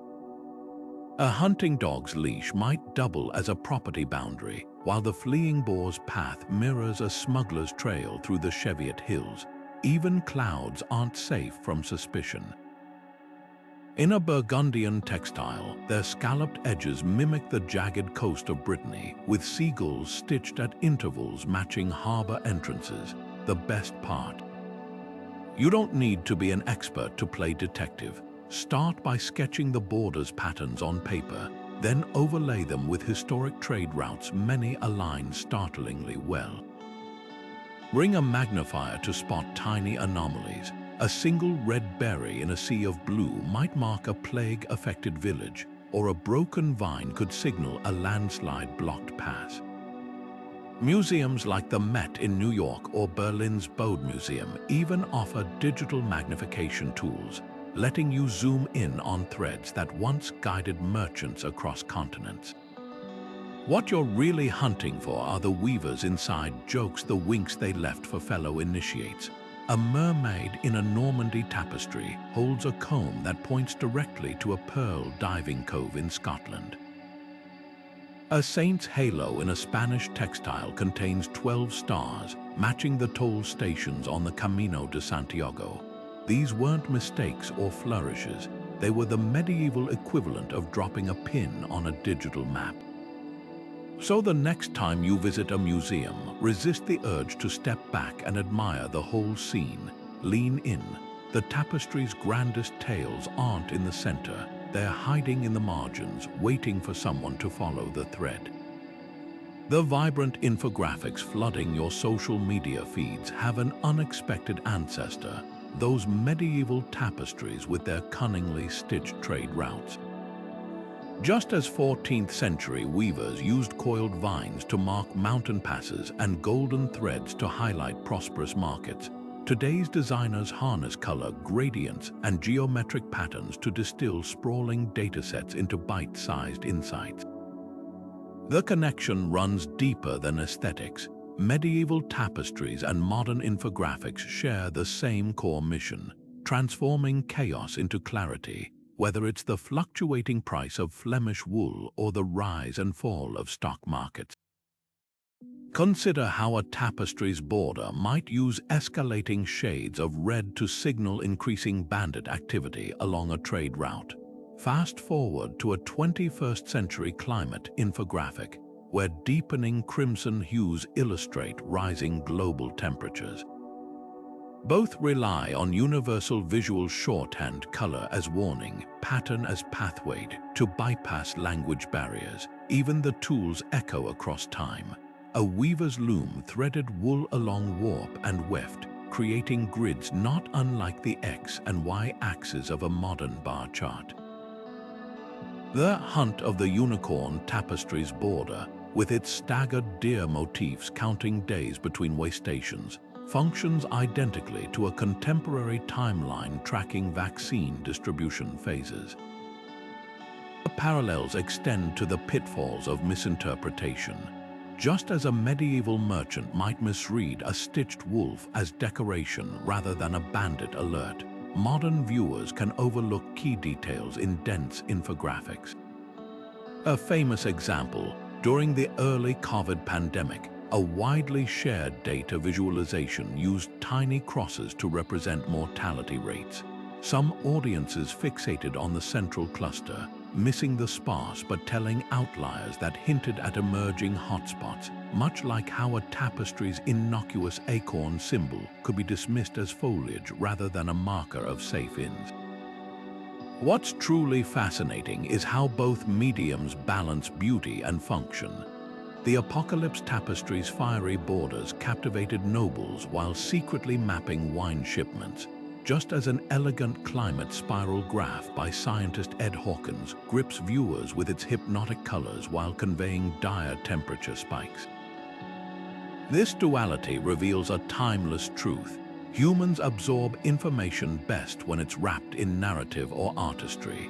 A hunting dog's leash might double as a property boundary, while the fleeing boar's path mirrors a smuggler's trail through the Cheviot Hills. Even clouds aren't safe from suspicion. In a Burgundian textile, their scalloped edges mimic the jagged coast of Brittany, with seagulls stitched at intervals matching harbor entrances, the best part. You don't need to be an expert to play detective. Start by sketching the borders patterns on paper, then overlay them with historic trade routes many align startlingly well. Bring a magnifier to spot tiny anomalies. A single red berry in a sea of blue might mark a plague-affected village, or a broken vine could signal a landslide-blocked pass. Museums like the Met in New York or Berlin's Bode Museum even offer digital magnification tools, letting you zoom in on threads that once guided merchants across continents. What you're really hunting for are the weavers inside jokes, the winks they left for fellow initiates. A mermaid in a Normandy tapestry holds a comb that points directly to a pearl diving cove in Scotland. A saint's halo in a Spanish textile contains 12 stars, matching the toll stations on the Camino de Santiago. These weren't mistakes or flourishes. They were the medieval equivalent of dropping a pin on a digital map. So the next time you visit a museum, resist the urge to step back and admire the whole scene. Lean in. The tapestry's grandest tales aren't in the center. They're hiding in the margins, waiting for someone to follow the thread. The vibrant infographics flooding your social media feeds have an unexpected ancestor, those medieval tapestries with their cunningly stitched trade routes. Just as 14th century weavers used coiled vines to mark mountain passes and golden threads to highlight prosperous markets, today's designers harness color, gradients, and geometric patterns to distill sprawling datasets into bite-sized insights. The connection runs deeper than aesthetics. Medieval tapestries and modern infographics share the same core mission, transforming chaos into clarity. Whether it's the fluctuating price of Flemish wool or the rise and fall of stock markets. Consider how a tapestry's border might use escalating shades of red to signal increasing bandit activity along a trade route. Fast forward to a 21st century climate infographic. where deepening crimson hues illustrate rising global temperatures. Both rely on universal visual shorthand, color as warning, pattern as pathway to bypass language barriers. Even the tools echo across time. A weaver's loom threaded wool along warp and weft, creating grids not unlike the X and Y axes of a modern bar chart. The hunt of the unicorn tapestry's border, with its staggered deer motifs counting days between wastations, functions identically to a contemporary timeline tracking vaccine distribution phases. The parallels extend to the pitfalls of misinterpretation. Just as a medieval merchant might misread a stitched wolf as decoration rather than a bandit alert, modern viewers can overlook key details in dense infographics. A famous example, during the early COVID pandemic, a widely shared data visualization used tiny crosses to represent mortality rates. Some audiences fixated on the central cluster, missing the sparse but telling outliers that hinted at emerging hotspots, much like how a tapestry's innocuous acorn symbol could be dismissed as foliage rather than a marker of safe inns. What's truly fascinating is how both mediums balance beauty and function. The Apocalypse Tapestries' fiery borders captivated nobles while secretly mapping wine shipments, just as an elegant climate spiral graph by scientist Ed Hawkins grips viewers with its hypnotic colors while conveying dire temperature spikes. This duality reveals a timeless truth. Humans absorb information best when it's wrapped in narrative or artistry.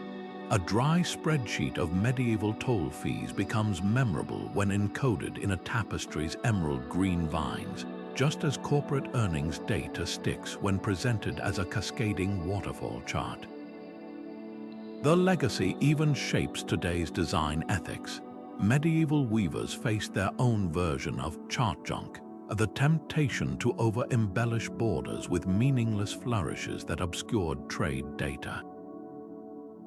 A dry spreadsheet of medieval toll fees becomes memorable when encoded in a tapestry's emerald green vines, just as corporate earnings data sticks when presented as a cascading waterfall chart. The legacy even shapes today's design ethics. Medieval weavers faced their own version of chart junk, the temptation to over-embellish borders with meaningless flourishes that obscured trade data.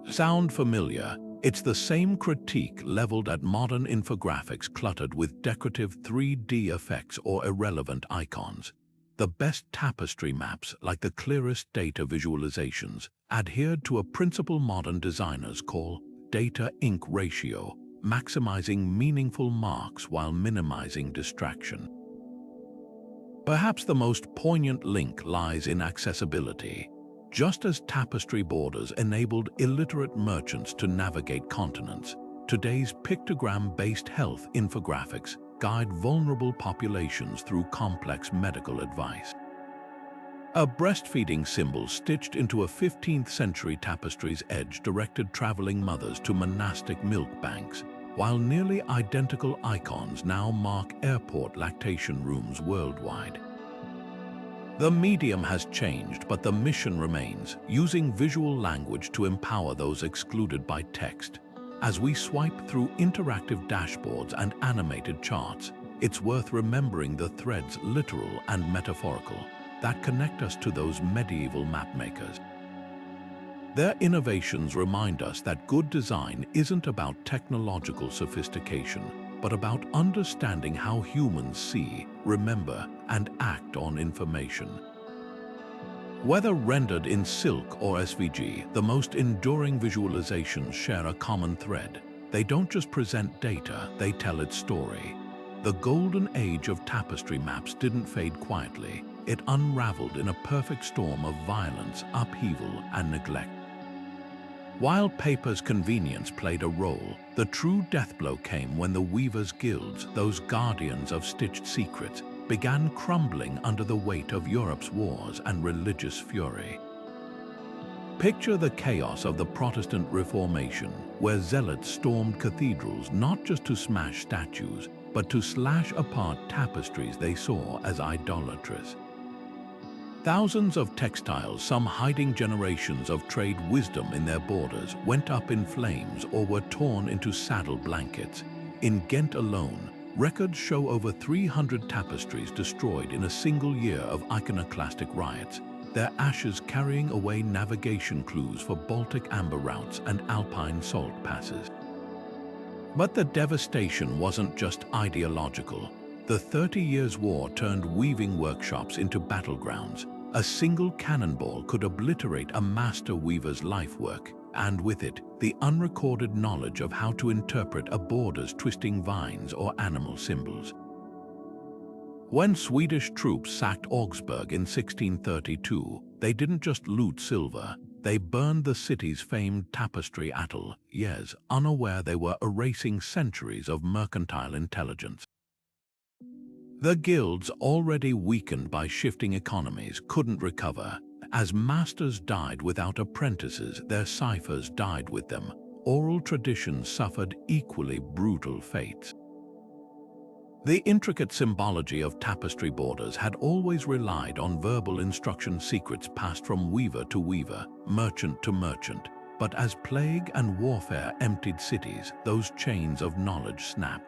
Sound familiar? It's the same critique leveled at modern infographics cluttered with decorative 3D effects or irrelevant icons. The best tapestry maps, like the clearest data visualizations, adhered to a principle modern designers call data-ink ratio, maximizing meaningful marks while minimizing distraction. Perhaps the most poignant link lies in accessibility. Just as tapestry borders enabled illiterate merchants to navigate continents, today's pictogram-based health infographics guide vulnerable populations through complex medical advice. A breastfeeding symbol stitched into a 15th century tapestry's edge directed traveling mothers to monastic milk banks, while nearly identical icons now mark airport lactation rooms worldwide. The medium has changed, but the mission remains, using visual language to empower those excluded by text. As we swipe through interactive dashboards and animated charts, it's worth remembering the threads, literal and metaphorical, that connect us to those medieval mapmakers. Their innovations remind us that good design isn't about technological sophistication, but about understanding how humans see, remember, and act on information. Whether rendered in silk or SVG, the most enduring visualizations share a common thread. They don't just present data, they tell its story. The golden age of tapestry maps didn't fade quietly. It unraveled in a perfect storm of violence, upheaval, and neglect. While paper's convenience played a role, the true deathblow came when the weavers' guilds, those guardians of stitched secrets, began crumbling under the weight of Europe's wars and religious fury. Picture the chaos of the Protestant Reformation, where zealots stormed cathedrals not just to smash statues, but to slash apart tapestries they saw as idolatrous. Thousands of textiles, some hiding generations of trade wisdom in their borders, went up in flames or were torn into saddle blankets. In Ghent alone, records show over 300 tapestries destroyed in a single year of iconoclastic riots, their ashes carrying away navigation clues for Baltic amber routes and Alpine salt passes. But the devastation wasn't just ideological. The 30 Years' War turned weaving workshops into battlegrounds. A single cannonball could obliterate a master weaver's lifework, and with it, the unrecorded knowledge of how to interpret a border's twisting vines or animal symbols. When Swedish troops sacked Augsburg in 1632, they didn't just loot silver, they burned the city's famed tapestry ateliers, unaware they were erasing centuries of mercantile intelligence. The guilds, already weakened by shifting economies, couldn't recover. As masters died without apprentices, their ciphers died with them. Oral traditions suffered equally brutal fates. The intricate symbology of tapestry borders had always relied on verbal instruction secrets passed from weaver to weaver, merchant to merchant. But as plague and warfare emptied cities, those chains of knowledge snapped.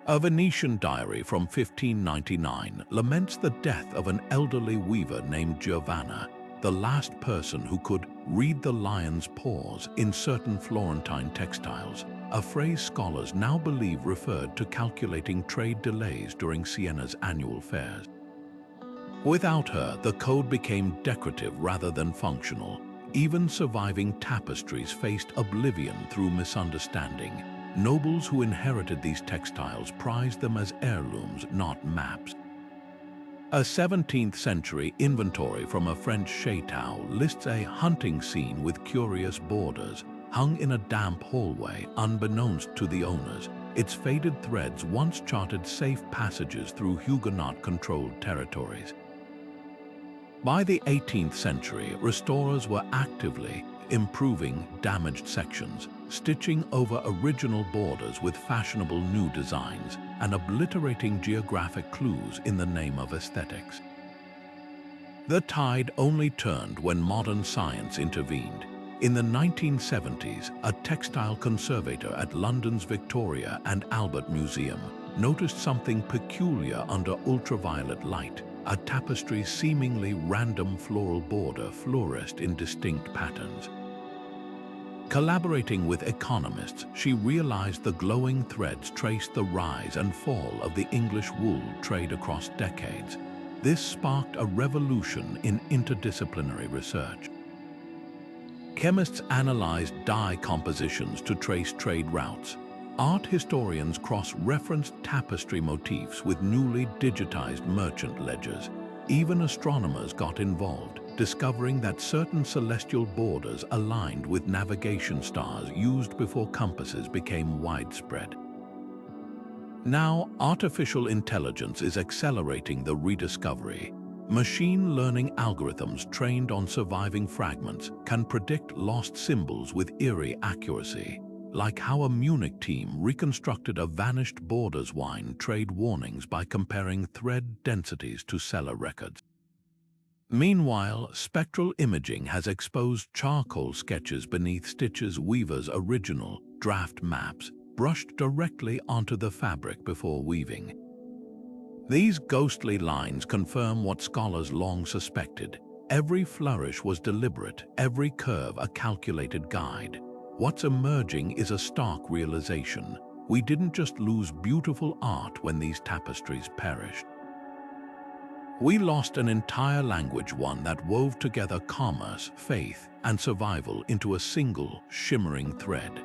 A Venetian diary from 1599 laments the death of an elderly weaver named Giovanna, the last person who could read the lion's paws in certain Florentine textiles, a phrase scholars now believe referred to calculating trade delays during Siena's annual fairs. Without her, the code became decorative rather than functional. Even surviving tapestries faced oblivion through misunderstanding. Nobles who inherited these textiles prized them as heirlooms, not maps. A 17th-century inventory from a French chateau lists a hunting scene with curious borders, hung in a damp hallway unbeknownst to the owners. Its faded threads once charted safe passages through Huguenot-controlled territories. By the 18th century, restorers were actively improving damaged sections, stitching over original borders with fashionable new designs, and obliterating geographic clues in the name of aesthetics. The tide only turned when modern science intervened. In the 1970s, a textile conservator at London's Victoria and Albert Museum noticed something peculiar under ultraviolet light. A tapestry's seemingly random floral border flourished in distinct patterns. Collaborating with economists, she realized the glowing threads traced the rise and fall of the English wool trade across decades. This sparked a revolution in interdisciplinary research. Chemists analyzed dye compositions to trace trade routes. Art historians cross-referenced tapestry motifs with newly digitized merchant ledgers. Even astronomers got involved, discovering that certain celestial borders aligned with navigation stars used before compasses became widespread. Now, artificial intelligence is accelerating the rediscovery. Machine learning algorithms trained on surviving fragments can predict lost symbols with eerie accuracy, like how a Munich team reconstructed a vanished borders wine trade warnings by comparing thread densities to seller records. Meanwhile, spectral imaging has exposed charcoal sketches beneath Stitch's weaver's original draft maps, brushed directly onto the fabric before weaving. These ghostly lines confirm what scholars long suspected. Every flourish was deliberate, every curve a calculated guide. What's emerging is a stark realization. We didn't just lose beautiful art when these tapestries perished. We lost an entire language, one that wove together commerce, faith, and survival into a single, shimmering thread.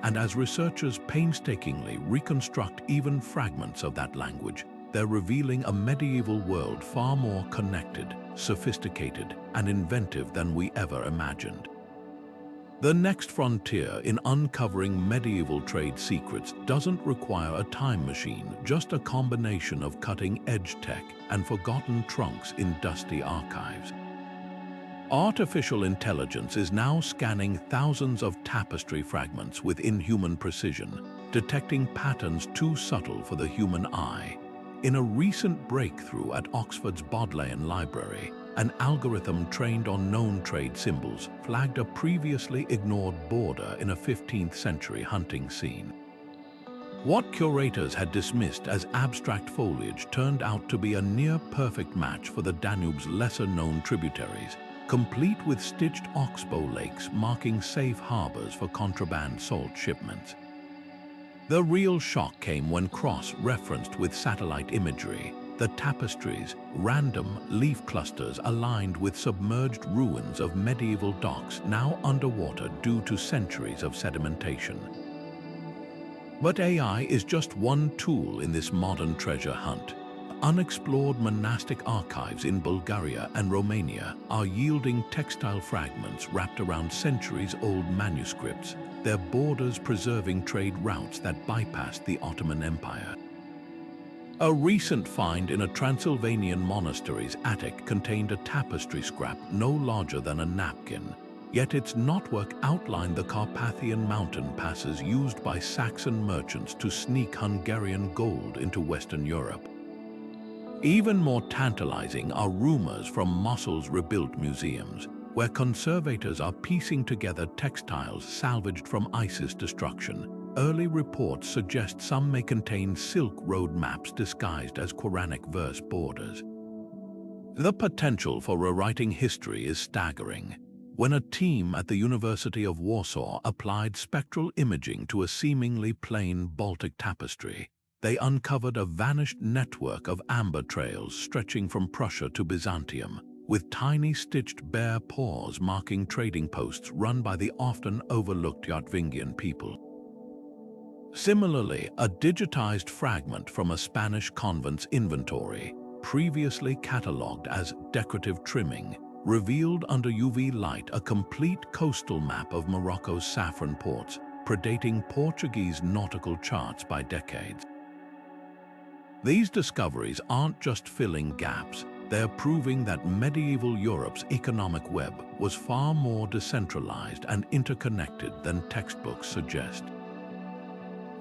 And as researchers painstakingly reconstruct even fragments of that language, they're revealing a medieval world far more connected, sophisticated, and inventive than we ever imagined. The next frontier in uncovering medieval trade secrets doesn't require a time machine, just a combination of cutting-edge tech and forgotten trunks in dusty archives. Artificial intelligence is now scanning thousands of tapestry fragments with inhuman precision, detecting patterns too subtle for the human eye. In a recent breakthrough at Oxford's Bodleian Library, an algorithm trained on known trade symbols flagged a previously ignored border in a 15th century hunting scene. What curators had dismissed as abstract foliage turned out to be a near-perfect match for the Danube's lesser-known tributaries, complete with stitched oxbow lakes marking safe harbors for contraband salt shipments. The real shock came when cross-referenced with satellite imagery. The tapestries, random leaf clusters aligned with submerged ruins of medieval docks now underwater due to centuries of sedimentation. But AI is just one tool in this modern treasure hunt. Unexplored monastic archives in Bulgaria and Romania are yielding textile fragments wrapped around centuries-old manuscripts, their borders preserving trade routes that bypassed the Ottoman Empire. A recent find in a Transylvanian monastery's attic contained a tapestry scrap no larger than a napkin, yet its knotwork outlined the Carpathian mountain passes used by Saxon merchants to sneak Hungarian gold into Western Europe. Even more tantalizing are rumors from Mossul's rebuilt museums, where conservators are piecing together textiles salvaged from ISIS destruction. Early reports suggest some may contain Silk Road maps disguised as Quranic verse borders. The potential for rewriting history is staggering. When a team at the University of Warsaw applied spectral imaging to a seemingly plain Baltic tapestry, they uncovered a vanished network of amber trails stretching from Prussia to Byzantium, with tiny stitched bare paws marking trading posts run by the often overlooked Yatvingian people. Similarly, a digitized fragment from a Spanish convent's inventory, previously catalogued as decorative trimming, revealed under UV light a complete coastal map of Morocco's saffron ports, predating Portuguese nautical charts by decades. These discoveries aren't just filling gaps, they're proving that medieval Europe's economic web was far more decentralized and interconnected than textbooks suggest.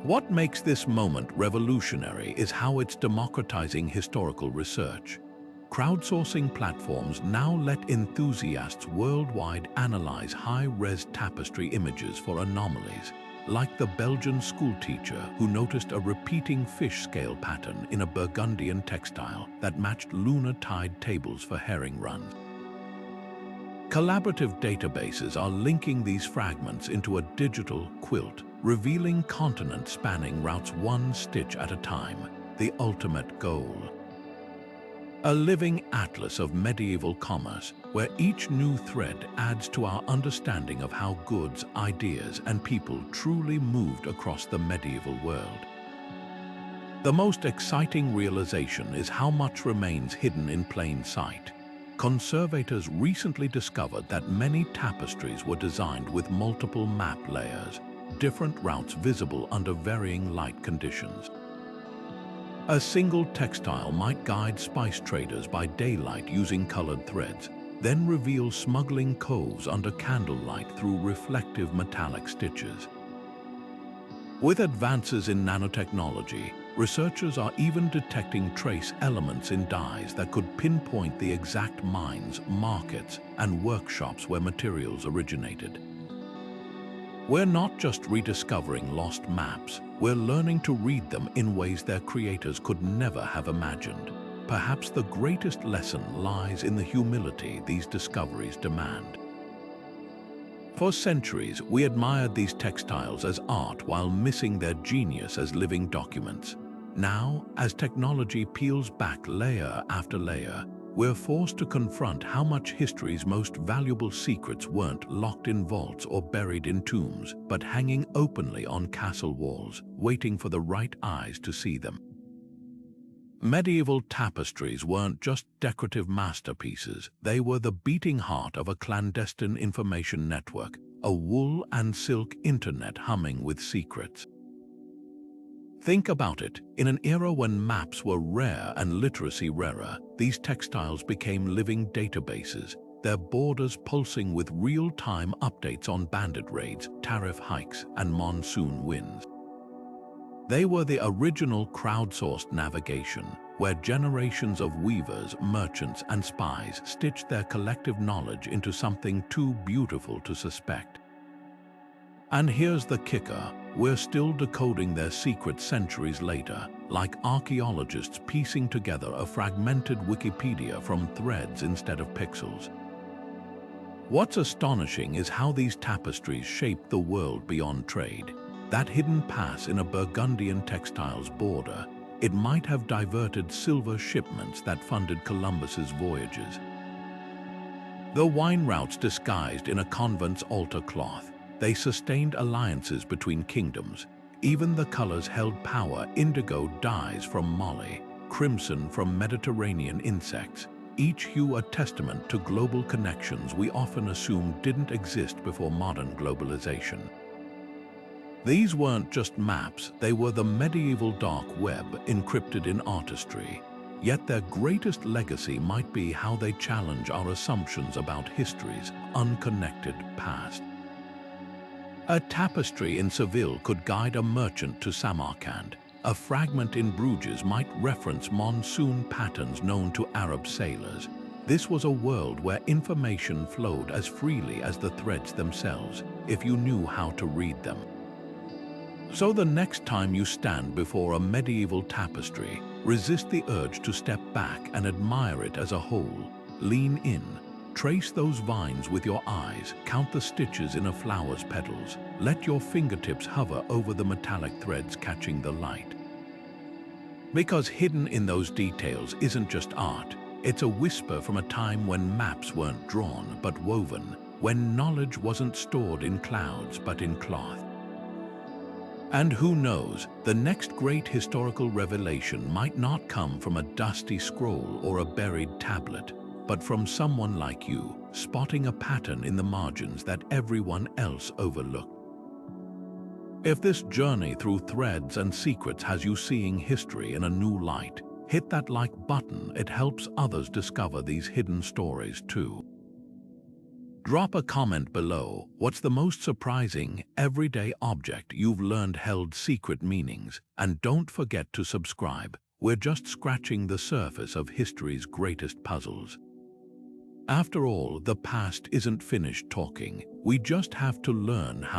What makes this moment revolutionary is how it's democratizing historical research. Crowdsourcing platforms now let enthusiasts worldwide analyze high-res tapestry images for anomalies, like the Belgian schoolteacher who noticed a repeating fish scale pattern in a Burgundian textile that matched lunar tide tables for herring runs. Collaborative databases are linking these fragments into a digital quilt, revealing continent-spanning routes one stitch at a time, the ultimate goal. A living atlas of medieval commerce, where each new thread adds to our understanding of how goods, ideas, and people truly moved across the medieval world. The most exciting realization is how much remains hidden in plain sight. Conservators recently discovered that many tapestries were designed with multiple map layers, different routes visible under varying light conditions. A single textile might guide spice traders by daylight using colored threads, then reveal smuggling coves under candlelight through reflective metallic stitches. With advances in nanotechnology, researchers are even detecting trace elements in dyes that could pinpoint the exact mines, markets, and workshops where materials originated. We're not just rediscovering lost maps, we're learning to read them in ways their creators could never have imagined. Perhaps the greatest lesson lies in the humility these discoveries demand. For centuries, we admired these textiles as art while missing their genius as living documents. Now, as technology peels back layer after layer, we're forced to confront how much history's most valuable secrets weren't locked in vaults or buried in tombs, but hanging openly on castle walls, waiting for the right eyes to see them. Medieval tapestries weren't just decorative masterpieces, they were the beating heart of a clandestine information network, a wool and silk internet humming with secrets. Think about it, in an era when maps were rare and literacy rarer, these textiles became living databases, their borders pulsing with real-time updates on bandit raids, tariff hikes, and monsoon winds. They were the original crowdsourced navigation, where generations of weavers, merchants, and spies stitched their collective knowledge into something too beautiful to suspect. And here's the kicker, we're still decoding their secrets centuries later, like archaeologists piecing together a fragmented Wikipedia from threads instead of pixels. What's astonishing is how these tapestries shaped the world beyond trade. That hidden pass in a Burgundian textiles border, it might have diverted silver shipments that funded Columbus's voyages. Though wine routes disguised in a convent's altar cloth, they sustained alliances between kingdoms. Even the colors held power. Indigo dyes from Mali, crimson from Mediterranean insects, each hue a testament to global connections we often assume didn't exist before modern globalization. These weren't just maps, they were the medieval dark web encrypted in artistry. Yet their greatest legacy might be how they challenge our assumptions about history's unconnected past. A tapestry in Seville could guide a merchant to Samarkand. A fragment in Bruges might reference monsoon patterns known to Arab sailors. This was a world where information flowed as freely as the threads themselves, if you knew how to read them. So the next time you stand before a medieval tapestry, resist the urge to step back and admire it as a whole. Lean in, trace those vines with your eyes, count the stitches in a flower's petals. Let your fingertips hover over the metallic threads catching the light. Because hidden in those details isn't just art, it's a whisper from a time when maps weren't drawn but woven, when knowledge wasn't stored in clouds but in cloth. And who knows, the next great historical revelation might not come from a dusty scroll or a buried tablet, but from someone like you, spotting a pattern in the margins that everyone else overlooked. If this journey through threads and secrets has you seeing history in a new light, hit that like button. It helps others discover these hidden stories too. Drop a comment below. What's the most surprising, everyday object you've learned held secret meanings? And don't forget to subscribe. We're just scratching the surface of history's greatest puzzles. After all, the past isn't finished talking. We just have to learn how